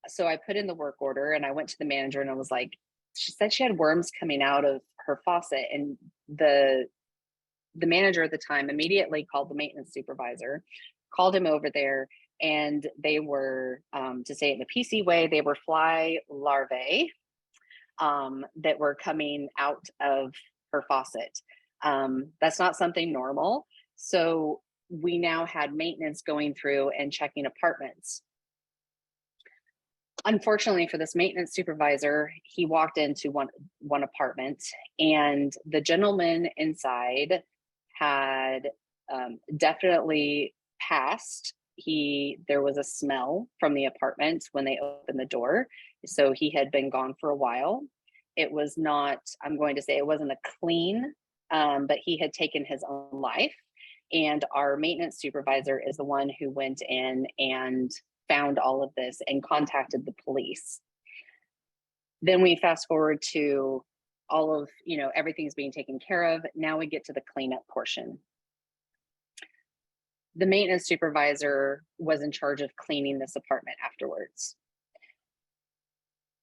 so I put in the work order, and I went to the manager, and I was like, she said she had worms coming out of her faucet. And the manager at the time immediately called the maintenance supervisor, called him over there, and they were, to say it in a PC way, they were fly larvae that were coming out of her faucet. That's not something normal. So we now had maintenance going through and checking apartments. Unfortunately for this maintenance supervisor, he walked into one apartment, and the gentleman inside had definitely passed. There was a smell from the apartment when they opened the door. So he had been gone for a while. It was not, I'm going to say it wasn't a clean, but he had taken his own life. And our maintenance supervisor is the one who went in and found all of this and contacted the police. Then we fast forward to all of, everything's being taken care of. Now we get to the cleanup portion. The maintenance supervisor was in charge of cleaning this apartment afterwards.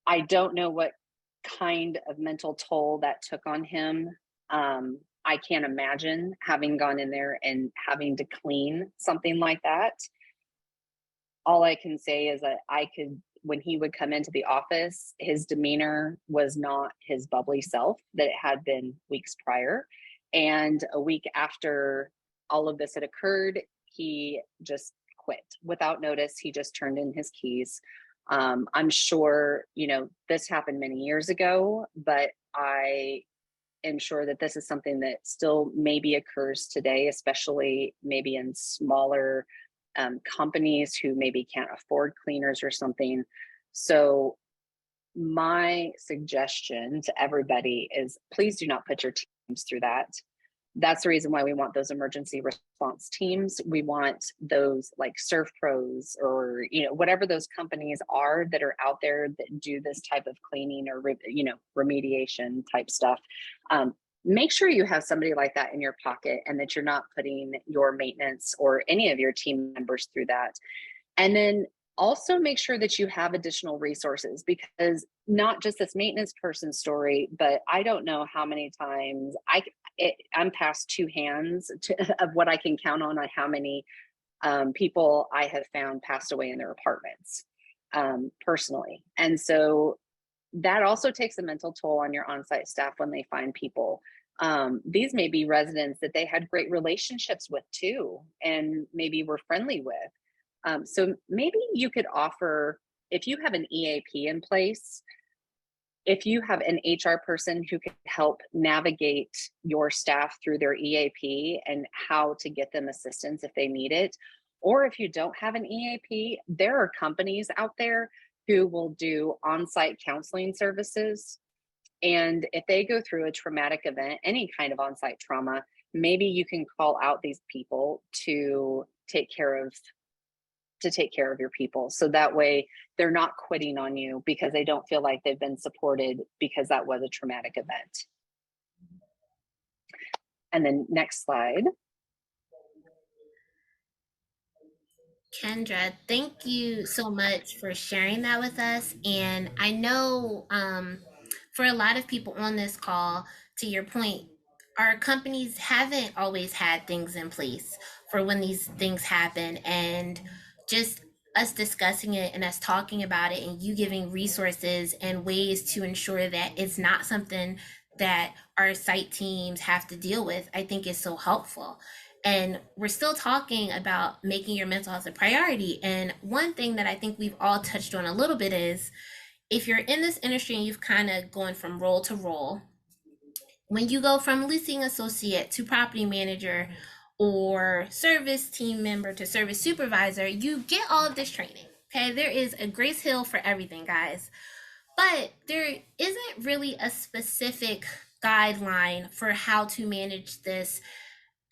I don't know what kind of mental toll that took on him. I can't imagine having gone in there and having to clean something like that. All I can say is that when he would come into the office, his demeanor was not his bubbly self that it had been weeks prior. And a week after all of this had occurred, he just quit without notice. He just turned in his keys. I'm sure, this happened many years ago, but I am sure that this is something that still maybe occurs today, especially maybe in smaller companies who maybe can't afford cleaners or something. So my suggestion to everybody is please do not put your teams through that. That's the reason why we want those emergency response teams. We want those like Surf Pros or, whatever those companies are that are out there that do this type of cleaning or, remediation type stuff. Make sure you have somebody like that in your pocket and that you're not putting your maintenance or any of your team members through that. And then also make sure that you have additional resources, because not just this maintenance person's story, but I don't know how many times I'm past two hands of what I can count on how many people I have found passed away in their apartments personally. And so that also takes a mental toll on your on-site staff when they find people. These may be residents that they had great relationships with too, and maybe were friendly with. So maybe you could offer, if you have an EAP in place, if you have an HR person who can help navigate your staff through their EAP and how to get them assistance if they need it, or if you don't have an EAP, there are companies out there who will do on-site counseling services. And if they go through a traumatic event, any kind of on-site trauma, maybe you can call out these people to take care of your people. So that way they're not quitting on you because they don't feel like they've been supported because that was a traumatic event. And then next slide. Kendra, thank you so much for sharing that with us. And I know for a lot of people on this call, to your point, our companies haven't always had things in place for when these things happen. And just us discussing it and us talking about it and you giving resources and ways to ensure that it's not something that our site teams have to deal with, I think is so helpful. And we're still talking about making your mental health a priority. And one thing that I think we've all touched on a little bit is if you're in this industry and you've kind of gone from role to role, when you go from leasing associate to property manager or service team member to service supervisor, you get all of this training. Okay, there is a grace hill for everything, guys. But there isn't really a specific guideline for how to manage this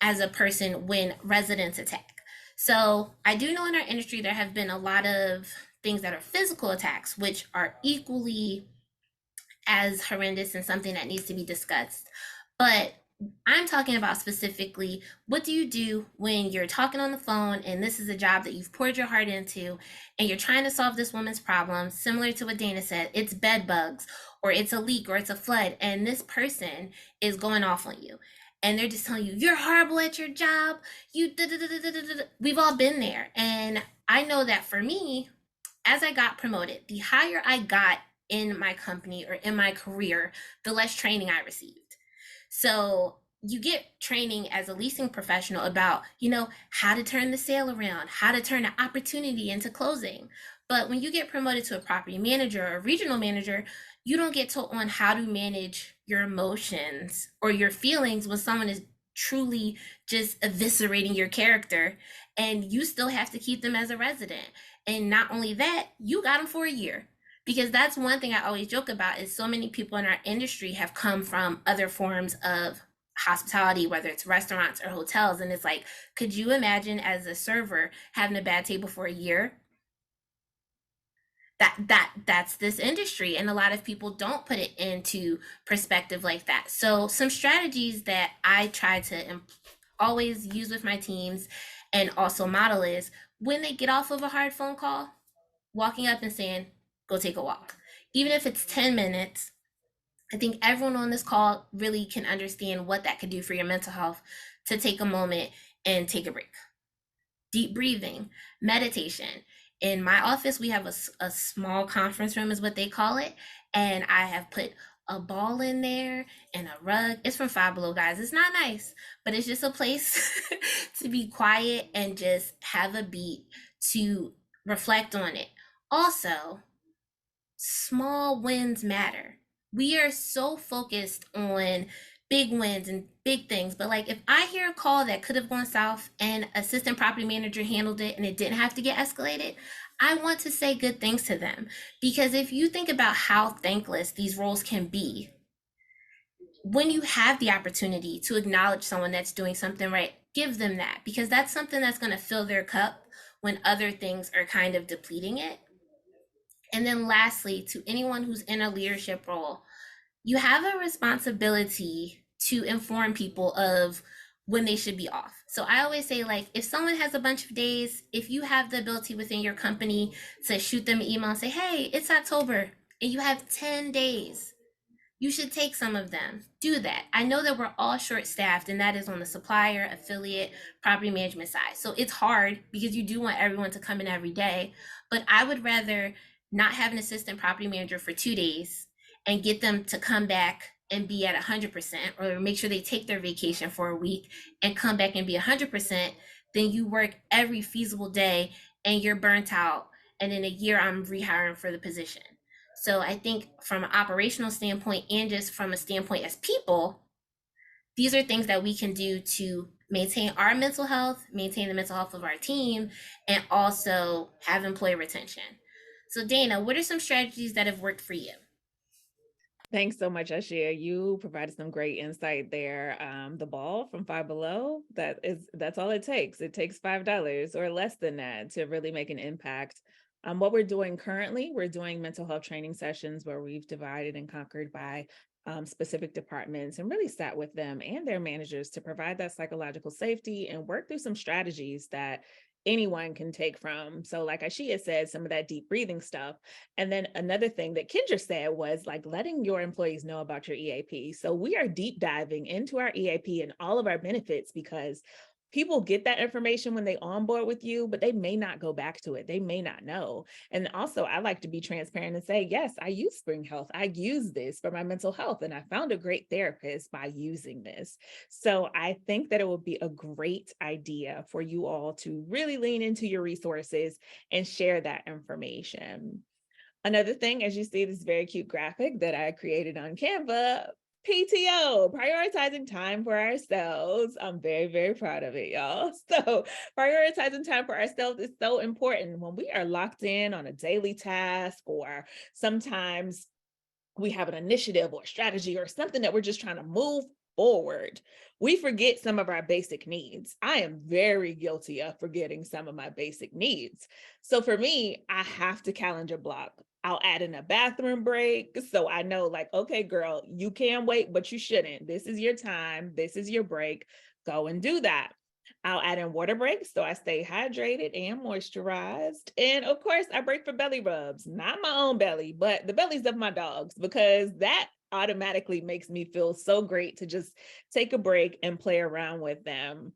as a person when residents attack. So I do know in our industry there have been a lot of things that are physical attacks, which are equally as horrendous and something that needs to be discussed. But I'm talking about specifically, what do you do when you're talking on the phone and this is a job that you've poured your heart into and you're trying to solve this woman's problem, similar to what Dana said, it's bed bugs or it's a leak or it's a flood, and this person is going off on you. And they're just telling you, you're horrible at your job. We've all been there. And I know that for me, as I got promoted, the higher I got in my company or in my career, the less training I received. So you get training as a leasing professional about, how to turn the sale around, how to turn an opportunity into closing. But when you get promoted to a property manager or a regional manager, you don't get told on how to manage your emotions or your feelings when someone is truly just eviscerating your character, and you still have to keep them as a resident. And not only that, you got them for a year. Because that's one thing I always joke about is so many people in our industry have come from other forms of hospitality, whether it's restaurants or hotels. And it's like, could you imagine as a server having a bad table for a year? that's this industry, and a lot of people don't put it into perspective like that. So some strategies that I try to always use with my teams and also model is when they get off of a hard phone call, walking up and saying, go take a walk. Even if it's 10 minutes, I think everyone on this call really can understand what that could do for your mental health, to take a moment and take a break. Deep breathing, meditation. In my office, we have a small conference room, is what they call it. And I have put a ball in there and a rug. It's from Five Below, guys. It's not nice, but it's just a place to be quiet and just have a beat to reflect on it. Also, small wins matter. We are so focused on big wins and big things, but like if I hear a call that could have gone south and assistant property manager handled it and it didn't have to get escalated, I want to say good things to them. Because if you think about how thankless these roles can be, when you have the opportunity to acknowledge someone that's doing something right, give them that, because that's something that's going to fill their cup when other things are kind of depleting it. And then lastly, to anyone who's in a leadership role, you have a responsibility to inform people of when they should be off. So I always say, like, if someone has a bunch of days, if you have the ability within your company to shoot them an email and say, hey, it's October and you have 10 days, you should take some of them. Do that. I know that we're all short staffed, and that is on the supplier, affiliate, property management side. So it's hard because you do want everyone to come in every day. But I would rather not have an assistant property manager for 2 days and get them to come back and be at 100%, or make sure they take their vacation for a week and come back and be 100%, than you work every feasible day and you're burnt out. And in a year, I'm rehiring for the position. So I think from an operational standpoint and just from a standpoint as people, these are things that we can do to maintain our mental health, maintain the mental health of our team, and also have employee retention. So Dana, what are some strategies that have worked for you? Thanks so much, Ashia. You provided some great insight there. The ball from Five Below, that's all it takes. It takes $5 or less than that to really make an impact. What we're doing currently, we're doing mental health training sessions where we've divided and conquered by specific departments and really sat with them and their managers to provide that psychological safety and work through some strategies that anyone can take from. So like Ashia said, some of that deep breathing stuff. And then another thing that Kendra said was like letting your employees know about your EAP. So we are deep diving into our EAP and all of our benefits, because people get that information when they onboard with you, but they may not go back to it. They may not know. And also, I like to be transparent and say, yes, I use Spring Health. I use this for my mental health, and I found a great therapist by using this. So I think that it would be a great idea for you all to really lean into your resources and share that information. Another thing, as you see this very cute graphic that I created on Canva, PTO, prioritizing time for ourselves. I'm very, very proud of it, y'all. So prioritizing time for ourselves is so important when we are locked in on a daily task, or sometimes we have an initiative or strategy or something that we're just trying to move forward. We forget some of our basic needs. I am very guilty of forgetting some of my basic needs. So for me, I have to calendar block. I'll add in a bathroom break. So I know, like, okay, girl, you can wait, but you shouldn't. This is your time. This is your break. Go and do that. I'll add in water breaks so I stay hydrated and moisturized. And of course, I break for belly rubs, not my own belly, but the bellies of my dogs, because that automatically makes me feel so great to just take a break and play around with them.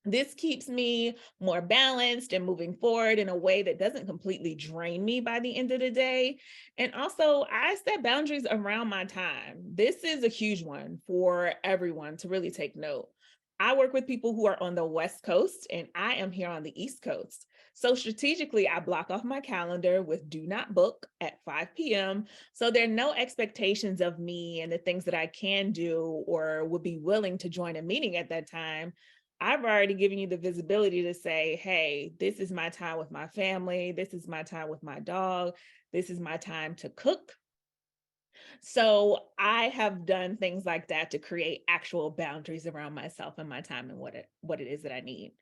This keeps me more balanced and moving forward in a way that doesn't completely drain me by the end of the day. And also, I set boundaries around my time. This is a huge one for everyone to really take note. I work with people who are on the West Coast, and I am here on the East Coast. So strategically, I block off my calendar with do not book at 5 p.m. So there are no expectations of me and the things that I can do or would be willing to join a meeting at that time. I've already given you the visibility to say, hey, this is my time with my family. This is my time with my dog. This is my time to cook. So I have done things like that to create actual boundaries around myself and my time and what it is that I need.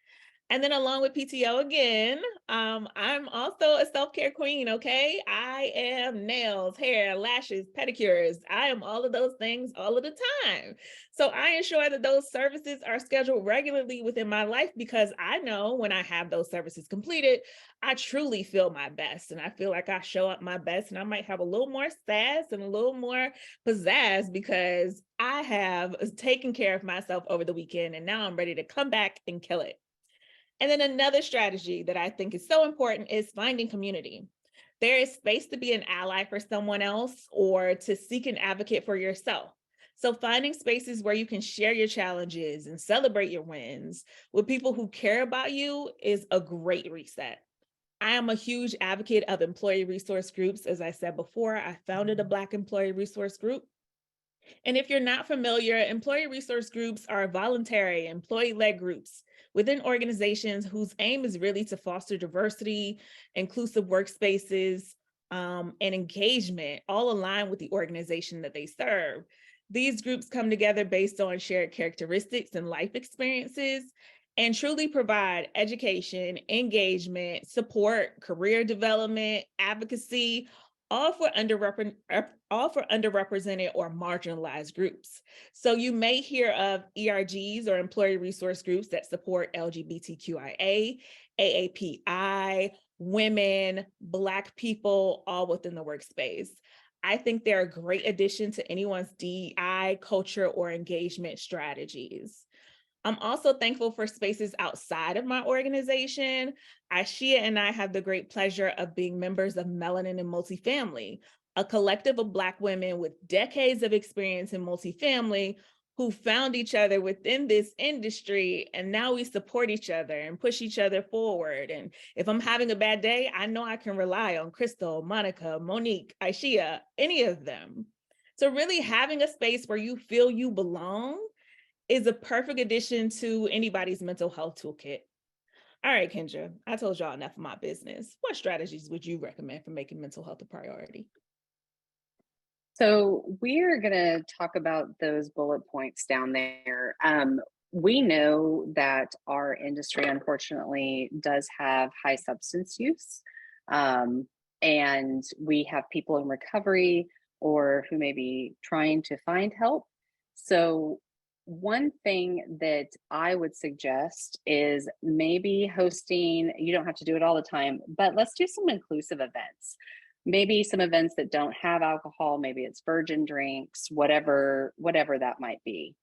And then along with PTO again, I'm also a self-care queen, okay? I am nails, hair, lashes, pedicures. I am all of those things all of the time. So I ensure that those services are scheduled regularly within my life because I know when I have those services completed, I truly feel my best. And I feel like I show up my best and I might have a little more sass and a little more pizzazz because I have taken care of myself over the weekend and now I'm ready to come back and kill it. And then another strategy that I think is so important is finding community. There is space to be an ally for someone else or to seek an advocate for yourself. So finding spaces where you can share your challenges and celebrate your wins with people who care about you is a great reset. I am a huge advocate of employee resource groups. As I said before, I founded a Black employee resource group. And if you're not familiar, employee resource groups are voluntary, employee-led groups within organizations whose aim is really to foster diversity, inclusive workspaces, and engagement, all aligned with the organization that they serve. These groups come together based on shared characteristics and life experiences and truly provide education, engagement, support, career development, advocacy, all for underrepresented or marginalized groups. So you may hear of ERGs or employee resource groups that support LGBTQIA, AAPI, women, Black people, all within the workspace. I think they're a great addition to anyone's DEI, culture, or engagement strategies. I'm also thankful for spaces outside of my organization. Ashia and I have the great pleasure of being members of Melanin and Multifamily, a collective of Black women with decades of experience in multifamily who found each other within this industry, and now we support each other and push each other forward. And if I'm having a bad day, I know I can rely on Crystal, Monica, Monique, Ashia, any of them. So really having a space where you feel you belong is a perfect addition to anybody's mental health toolkit. All right, Kendra, I told y'all enough of my business. What strategies would you recommend for making mental health a priority? So we're going to talk about those bullet points down there. We know that our industry, unfortunately, does have high substance use. And we have people in recovery or who may be trying to find help. So one thing that I would suggest is maybe hosting, you don't have to do it all the time, but let's do some inclusive events. Maybe some events that don't have alcohol, maybe it's virgin drinks, whatever that might be.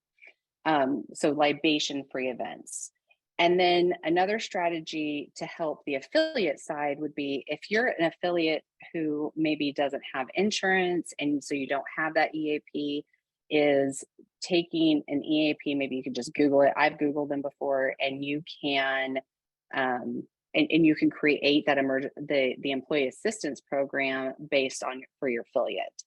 So libation-free events. And then another strategy to help the affiliate side would be if you're an affiliate who maybe doesn't have insurance and so you don't have that EAP, is taking an EAP, maybe you can just Google it. I've Googled them before, and you can and you can create that the employee assistance program based on for your affiliate.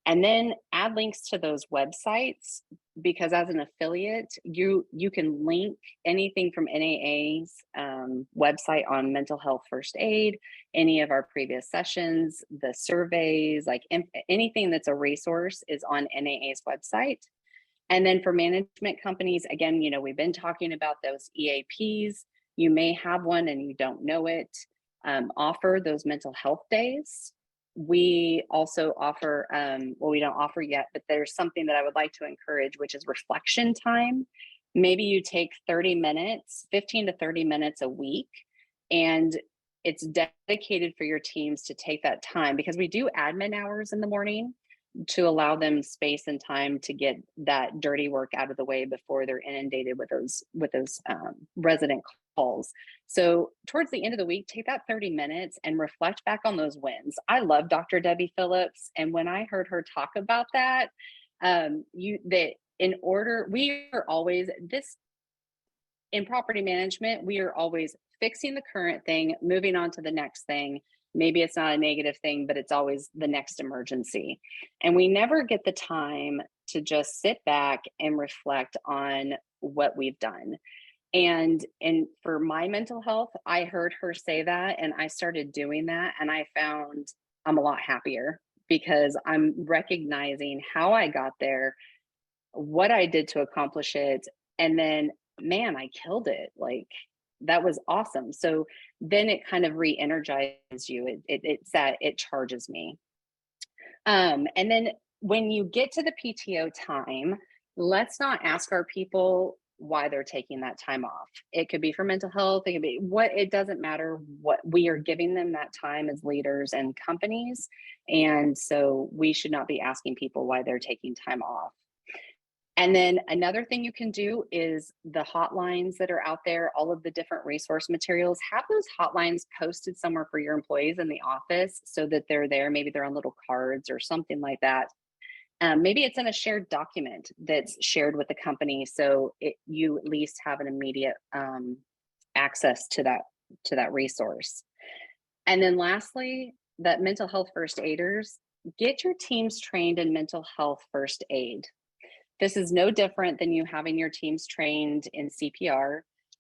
And then add links to those websites, because as an affiliate, you can link anything from NAA's website on mental health first aid, any of our previous sessions, the surveys, like anything that's a resource is on NAA's website. And then for management companies, again, we've been talking about those EAPs. You may have one and you don't know it. Offer those mental health days. We also offer, well, we don't offer yet, but there's something that I would like to encourage, which is reflection time. Maybe you take 30 minutes, 15 to 30 minutes a week, and it's dedicated for your teams to take that time, because we do admin hours in the morning to allow them space and time to get that dirty work out of the way before they're inundated with those resident calls. So towards the end of the week, take that 30 minutes and reflect back on those wins. I love Dr. Debbie Phillips, and when I heard her talk about that, we are always in property management, we are always fixing the current thing, moving on to the next thing. Maybe it's not a negative thing, but it's always the next emergency. And we never get the time to just sit back and reflect on what we've done. And for my mental health, I heard her say that and I started doing that, and I found I'm a lot happier because I'm recognizing how I got there, what I did to accomplish it, and then, man, I killed it. Like, that was awesome. So then it kind of re-energizes you. It's that it charges me. And then when you get to the PTO time, let's not ask our people why they're taking that time off. It could be for mental health, it could be what, it doesn't matter what, we are giving them that time as leaders and companies. And so we should not be asking people why they're taking time off. And then another thing you can do is the hotlines that are out there, all of the different resource materials, have those hotlines posted somewhere for your employees in the office so that they're there. Maybe they're on little cards or something like that. Maybe it's in a shared document that's shared with the company, so you at least have an immediate access to that resource. And then lastly, that mental health first aiders, get your teams trained in mental health first aid. This is no different than you having your teams trained in CPR.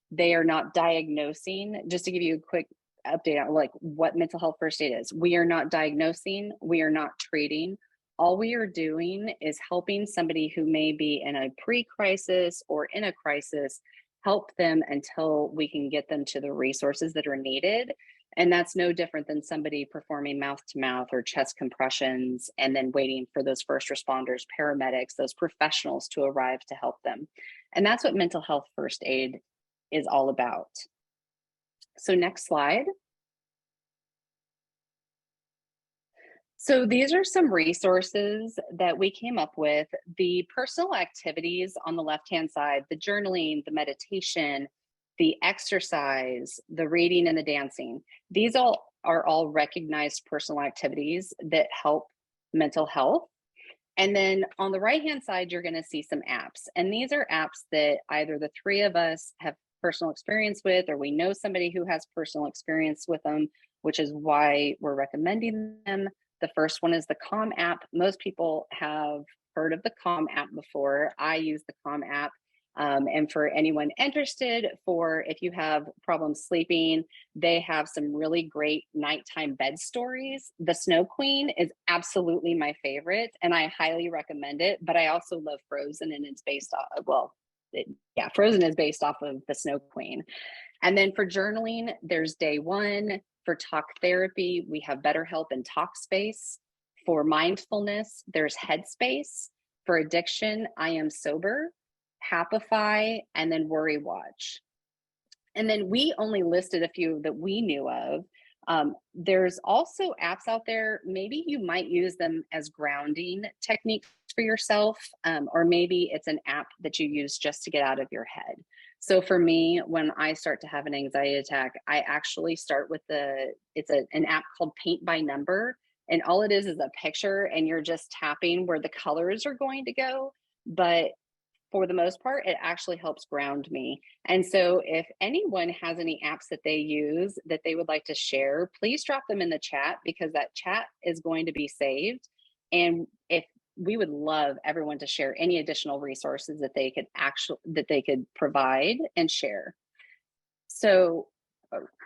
They are not diagnosing. Just to give you a quick update on like what mental health first aid is. We are not diagnosing, we are not treating. All we are doing is helping somebody who may be in a pre-crisis or in a crisis, help them until we can get them to the resources that are needed. And that's no different than somebody performing mouth to mouth or chest compressions and then waiting for those first responders, paramedics, those professionals to arrive to help them. And that's what mental health first aid is all about. So next slide. So these are some resources that we came up with. The personal activities on the left-hand side, the journaling, the meditation, the exercise, the reading, and the dancing. These all are all recognized personal activities that help mental health. And then on the right-hand side, you're gonna see some apps. And these are apps that either the three of us have personal experience with, or we know somebody who has personal experience with them, which is why we're recommending them. The first one is the Calm app. Most people have heard of the Calm app before. I use the Calm app. And for anyone interested, for if you have problems sleeping, they have some really great nighttime bed stories. The Snow Queen is absolutely my favorite, and I highly recommend it. But I also love Frozen, and it's based off, Frozen is based off of the Snow Queen. And then for journaling, there's Day One. For talk therapy, we have BetterHelp and Talkspace. For mindfulness, there's Headspace. For addiction, I Am Sober, Happify, and then Worry Watch. And then we only listed a few that we knew of. There's also apps out there, maybe you might use them as grounding techniques for yourself, or maybe it's an app that you use just to get out of your head. So for me, when I start to have an anxiety attack, I actually start with an app called Paint by Number. And all it is a picture, and you're just tapping where the colors are going to go. But for the most part, it actually helps ground me. And so if anyone has any apps that they use that they would like to share, please drop them in the chat, because that chat is going to be saved. And if we would love everyone to share any additional resources that they could provide and share. So,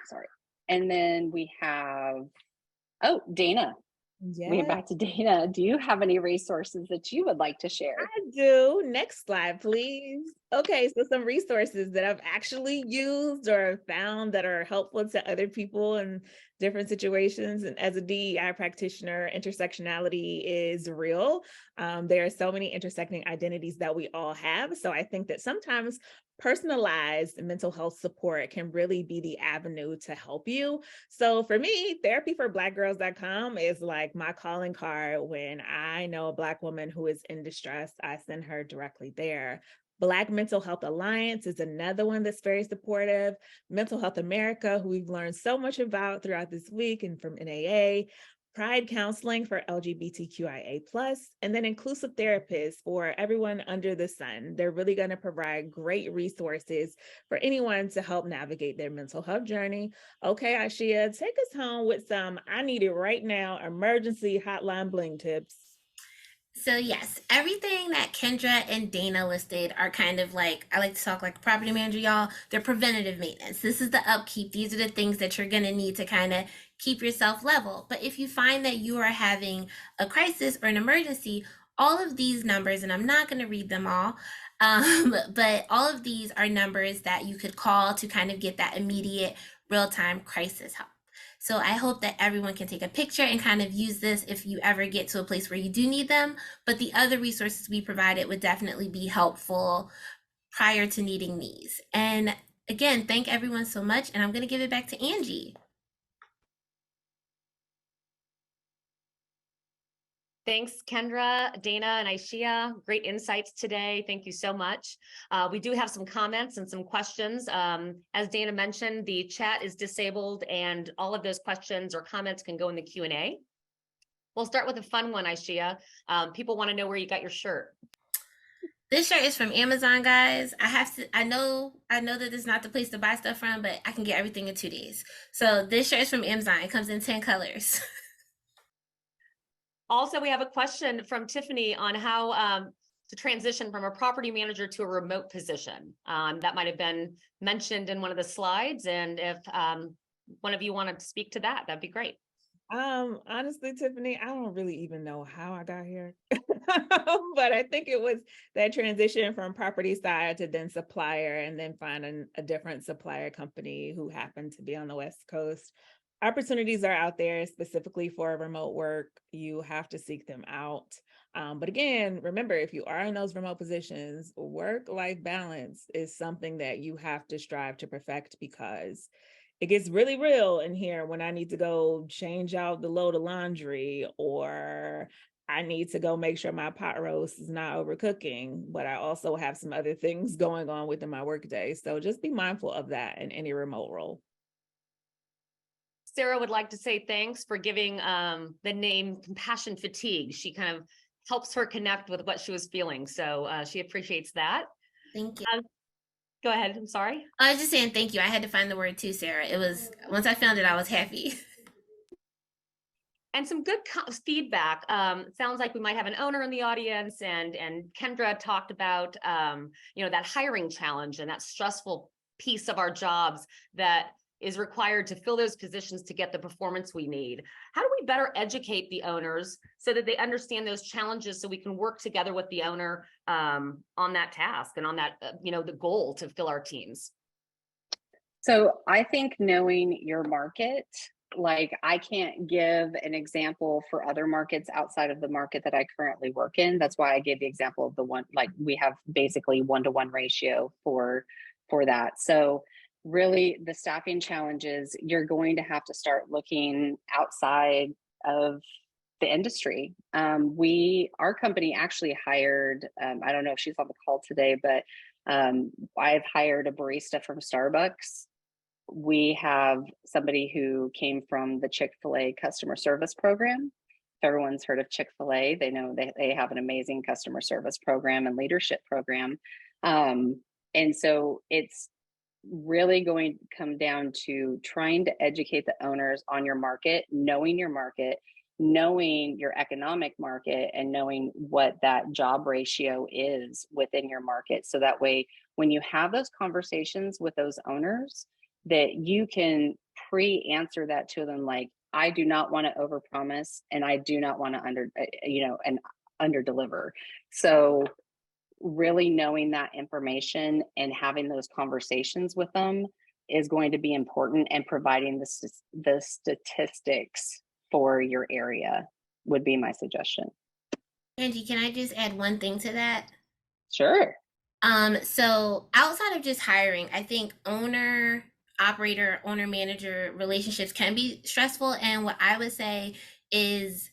sorry. And then we have, Dana. Yeah, We're back to Dana. Do you have any resources that you would like to share? I do. Next slide, please. Okay, so some resources that I've actually used or found that are helpful to other people in different situations. And as a DEI practitioner, intersectionality is real. There are so many intersecting identities that we all have. So I think that sometimes personalized mental health support can really be the avenue to help you. So for me, therapyforblackgirls.com is like my calling card. When I know a Black woman who is in distress, I send her directly there. Black Mental Health Alliance is another one that's very supportive. Mental Health America, who we've learned so much about throughout this week, and from NAA. Pride Counseling for LGBTQIA+, and then Inclusive Therapists for everyone under the sun. They're really going to provide great resources for anyone to help navigate their mental health journey. Okay, Ashia, take us home with some I need it right now emergency hotline bling tips. So yes, everything that Kendra and Dana listed are kind of like, I like to talk like a property manager, y'all. They're preventative maintenance. This is the upkeep. These are the things that you're going to need to kind of keep yourself level. But if you find that you are having a crisis or an emergency, all of these numbers, and I'm not going to read them all, But all of these are numbers that you could call to kind of get that immediate real-time crisis help. So I hope that everyone can take a picture and kind of use this if you ever get to a place where you do need them. But the other resources we provided would definitely be helpful prior to needing these. And again, thank everyone so much. And I'm going to give it back to Angie. Thanks, Kendra, Dana, and Aishia. Great insights today. Thank you so much. We do have some comments and some questions. As Dana mentioned, the chat is disabled and all of those questions or comments can go in the Q&A. We'll start with a fun one, Aishia. People want to know where you got your shirt. This shirt is from Amazon, guys. I know that this is not the place to buy stuff from, but I can get everything in 2 days. So this shirt is from Amazon. It comes in 10 colors. Also, we have a question from Tiffany on how to transition from a property manager to a remote position. That might have been mentioned in one of the slides. And if one of you wanted to speak to that, that'd be great. Honestly, Tiffany, I don't really even know how I got here, but I think it was that transition from property side to then supplier and then finding a different supplier company who happened to be on the West Coast. Opportunities are out there specifically for remote work. You have to seek them out. But again, remember, if you are in those remote positions, work-life balance is something that you have to strive to perfect, because it gets really real in here when I need to go change out the load of laundry, or I need to go make sure my pot roast is not overcooking, but I also have some other things going on within my workday. So just be mindful of that in any remote role. Sarah would like to say thanks for giving the name Compassion Fatigue. She kind of helps her connect with what she was feeling. So she appreciates that. Thank you. Go ahead. I'm sorry. I was just saying thank you. I had to find the word too, Sarah. It was, once I found it, I was happy. And some good feedback. Sounds like we might have an owner in the audience, and Kendra talked about that hiring challenge and that stressful piece of our jobs that is required to fill those positions to get the performance we need. How do we better educate the owners so that they understand those challenges, so we can work together with the owner on that task and on that, the goal to fill our teams? So I think knowing your market, like I can't give an example for other markets outside of the market that I currently work in. That's why I gave the example of the one, like we have basically 1-to-1 ratio for that. So really the staffing challenges, you're going to have to start looking outside of the industry. Our company actually hired, I don't know if she's on the call today, but I've hired a barista from Starbucks. We have somebody who came from the Chick-fil-A customer service program. If everyone's heard of Chick-fil-A, they know they have an amazing customer service program and leadership program. And so it's really going to come down to trying to educate the owners on your market, knowing your economic market, and knowing what that job ratio is within your market. So that way, when you have those conversations with those owners, that you can pre-answer that to them, like, I do not want to overpromise and I do not want to underdeliver. So really knowing that information and having those conversations with them is going to be important, and providing the statistics for your area would be my suggestion. Angie, can I just add one thing to that? Sure. So outside of just hiring, I think owner manager relationships can be stressful. And what I would say is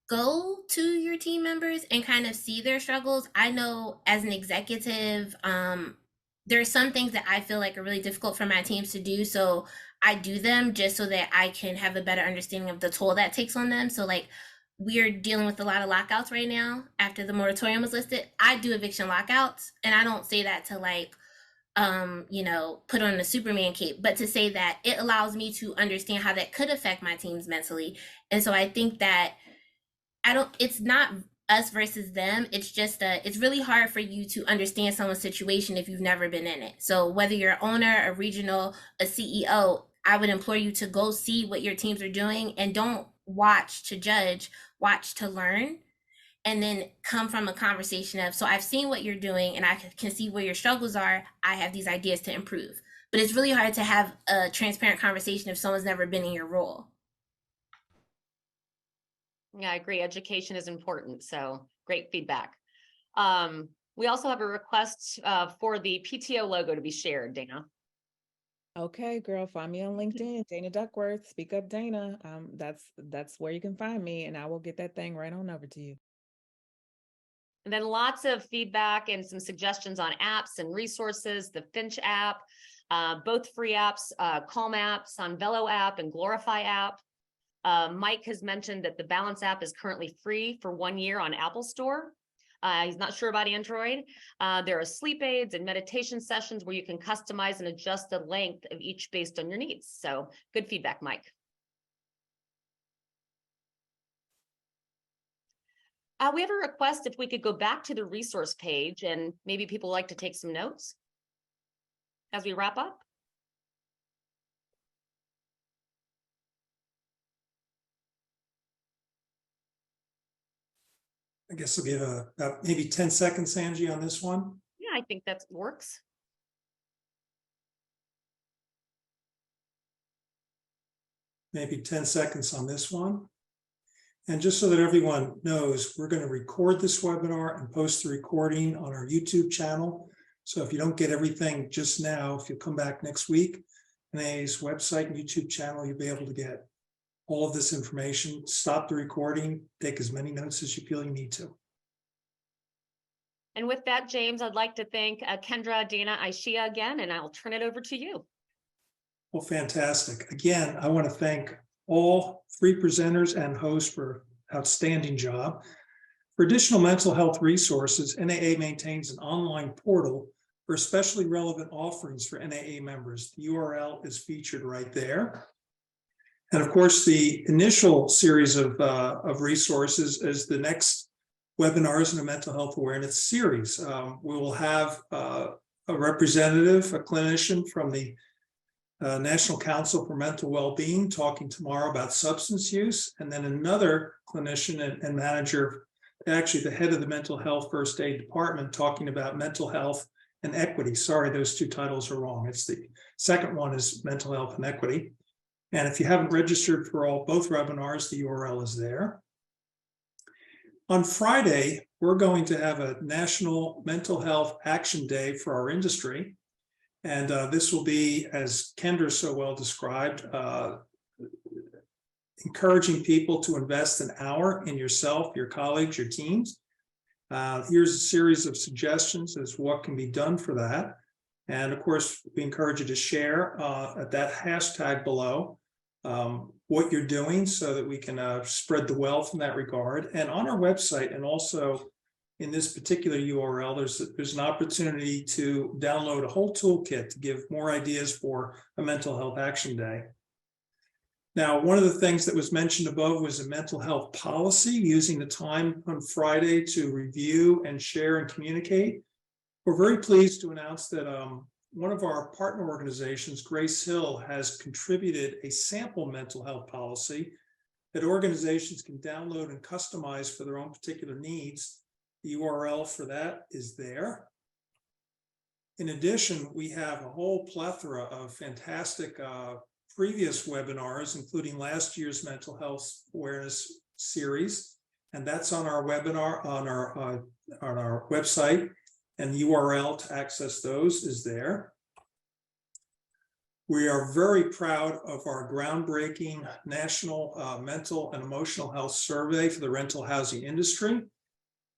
go to your team members and kind of see their struggles. I know as an executive, there are some things that I feel like are really difficult for my teams to do. So I do them just so that I can have a better understanding of the toll that takes on them. So like, we're dealing with a lot of lockouts right now after the moratorium was listed. I do eviction lockouts, and I don't say that to like, put on the Superman cape, but to say that it allows me to understand how that could affect my teams mentally. And so I think that it's not us versus them. It's just it's really hard for you to understand someone's situation if you've never been in it. So whether you're an owner, a regional, a CEO, I would implore you to go see what your teams are doing, and don't watch to judge, watch to learn. and then come from a conversation of, so I've seen what you're doing and I can see where your struggles are. I have these ideas to improve. But it's really hard to have a transparent conversation if someone's never been in your role. Yeah, I agree. Education is important. So great feedback. We also have a request for the PTO logo to be shared, Dana. Okay, girl, find me on LinkedIn, Dana Duckworth, Speak Up Dana. That's where you can find me, and I will get that thing right on over to you. And then lots of feedback and some suggestions on apps and resources, the Finch app, both free apps, Calm apps, on Velo app and Glorify app. Mike has mentioned that the Balance app is currently free for 1 year on Apple Store. He's not sure about Android. There are sleep aids and meditation sessions where you can customize and adjust the length of each based on your needs. So good feedback, Mike. We have a request if we could go back to the resource page, and maybe people like to take some notes as we wrap up. I guess we'll give about maybe 10 seconds, Angie, on this one. Yeah, I think that works. Maybe 10 seconds on this one. And just so that everyone knows, we're going to record this webinar and post the recording on our YouTube channel. So if you don't get everything just now, if you come back next week, NAA's website and YouTube channel, you'll be able to get all of this information. Stop the recording, take as many notes as you feel you need to. And with that, James, I'd like to thank Kendra, Dana, Aishia again, and I'll turn it over to you. Well, fantastic. Again, I want to thank all 3 presenters and hosts for an outstanding job. For additional mental health resources, NAA maintains an online portal for especially relevant offerings for NAA members. The URL is featured right there. And of course, the initial series of resources is the next webinars in a mental health awareness series. We will have a representative, a clinician from the National Council for Mental Wellbeing talking tomorrow about substance use, and then another clinician and manager, actually the head of the mental health first aid department, talking about mental health and equity. Sorry, those 2 titles are wrong. It's the second one is mental health and equity. And if you haven't registered for both webinars, the URL is there. On Friday, we're going to have a National Mental Health Action Day for our industry. And this will be, as Kendra so well described, encouraging people to invest an hour in yourself, your colleagues, your teams. Here's a series of suggestions as what can be done for that. And of course, we encourage you to share at that hashtag below what you're doing so that we can spread the wealth in that regard. And on our website, and also in this particular URL, there's an opportunity to download a whole toolkit to give more ideas for a mental health action day. Now, one of the things that was mentioned above was a mental health policy, using the time on Friday to review and share and communicate. We're very pleased to announce that one of our partner organizations, Grace Hill, has contributed a sample mental health policy that organizations can download and customize for their own particular needs. The URL for that is there. In addition, we have a whole plethora of fantastic previous webinars, including last year's mental health awareness series, and that's on our webinar on our website, and the URL to access those is there. We are very proud of our groundbreaking National Mental and Emotional Health Survey for the rental housing industry.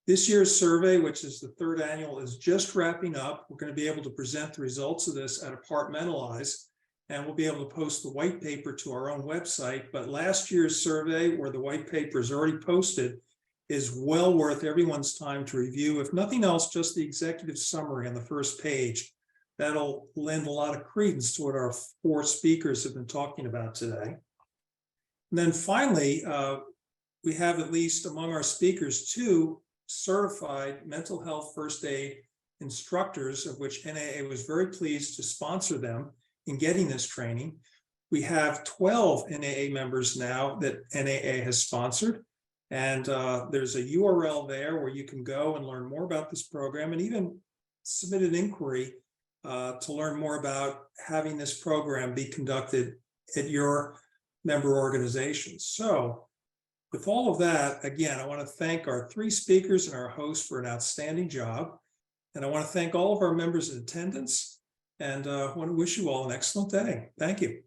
This year's survey, which is the 3rd annual, is just wrapping up. We're going to be able to present the results of this at Apartmentalize, and we'll be able to post the white paper to our own website. But last year's survey, where the white paper is already posted, is well worth everyone's time to review. If nothing else, just the executive summary on the first page. That'll lend a lot of credence to what our 4 speakers have been talking about today. And then finally, we have, at least among our speakers, 2 certified mental health first aid instructors, of which NAA was very pleased to sponsor them in getting this training. We have 12 NAA members now that NAA has sponsored. And there's a URL there where you can go and learn more about this program and even submit an inquiry to learn more about having this program be conducted at your member organizations. So with all of that, again, I want to thank our 3 speakers and our host for an outstanding job. And I want to thank all of our members in attendance and want to wish you all an excellent day. Thank you.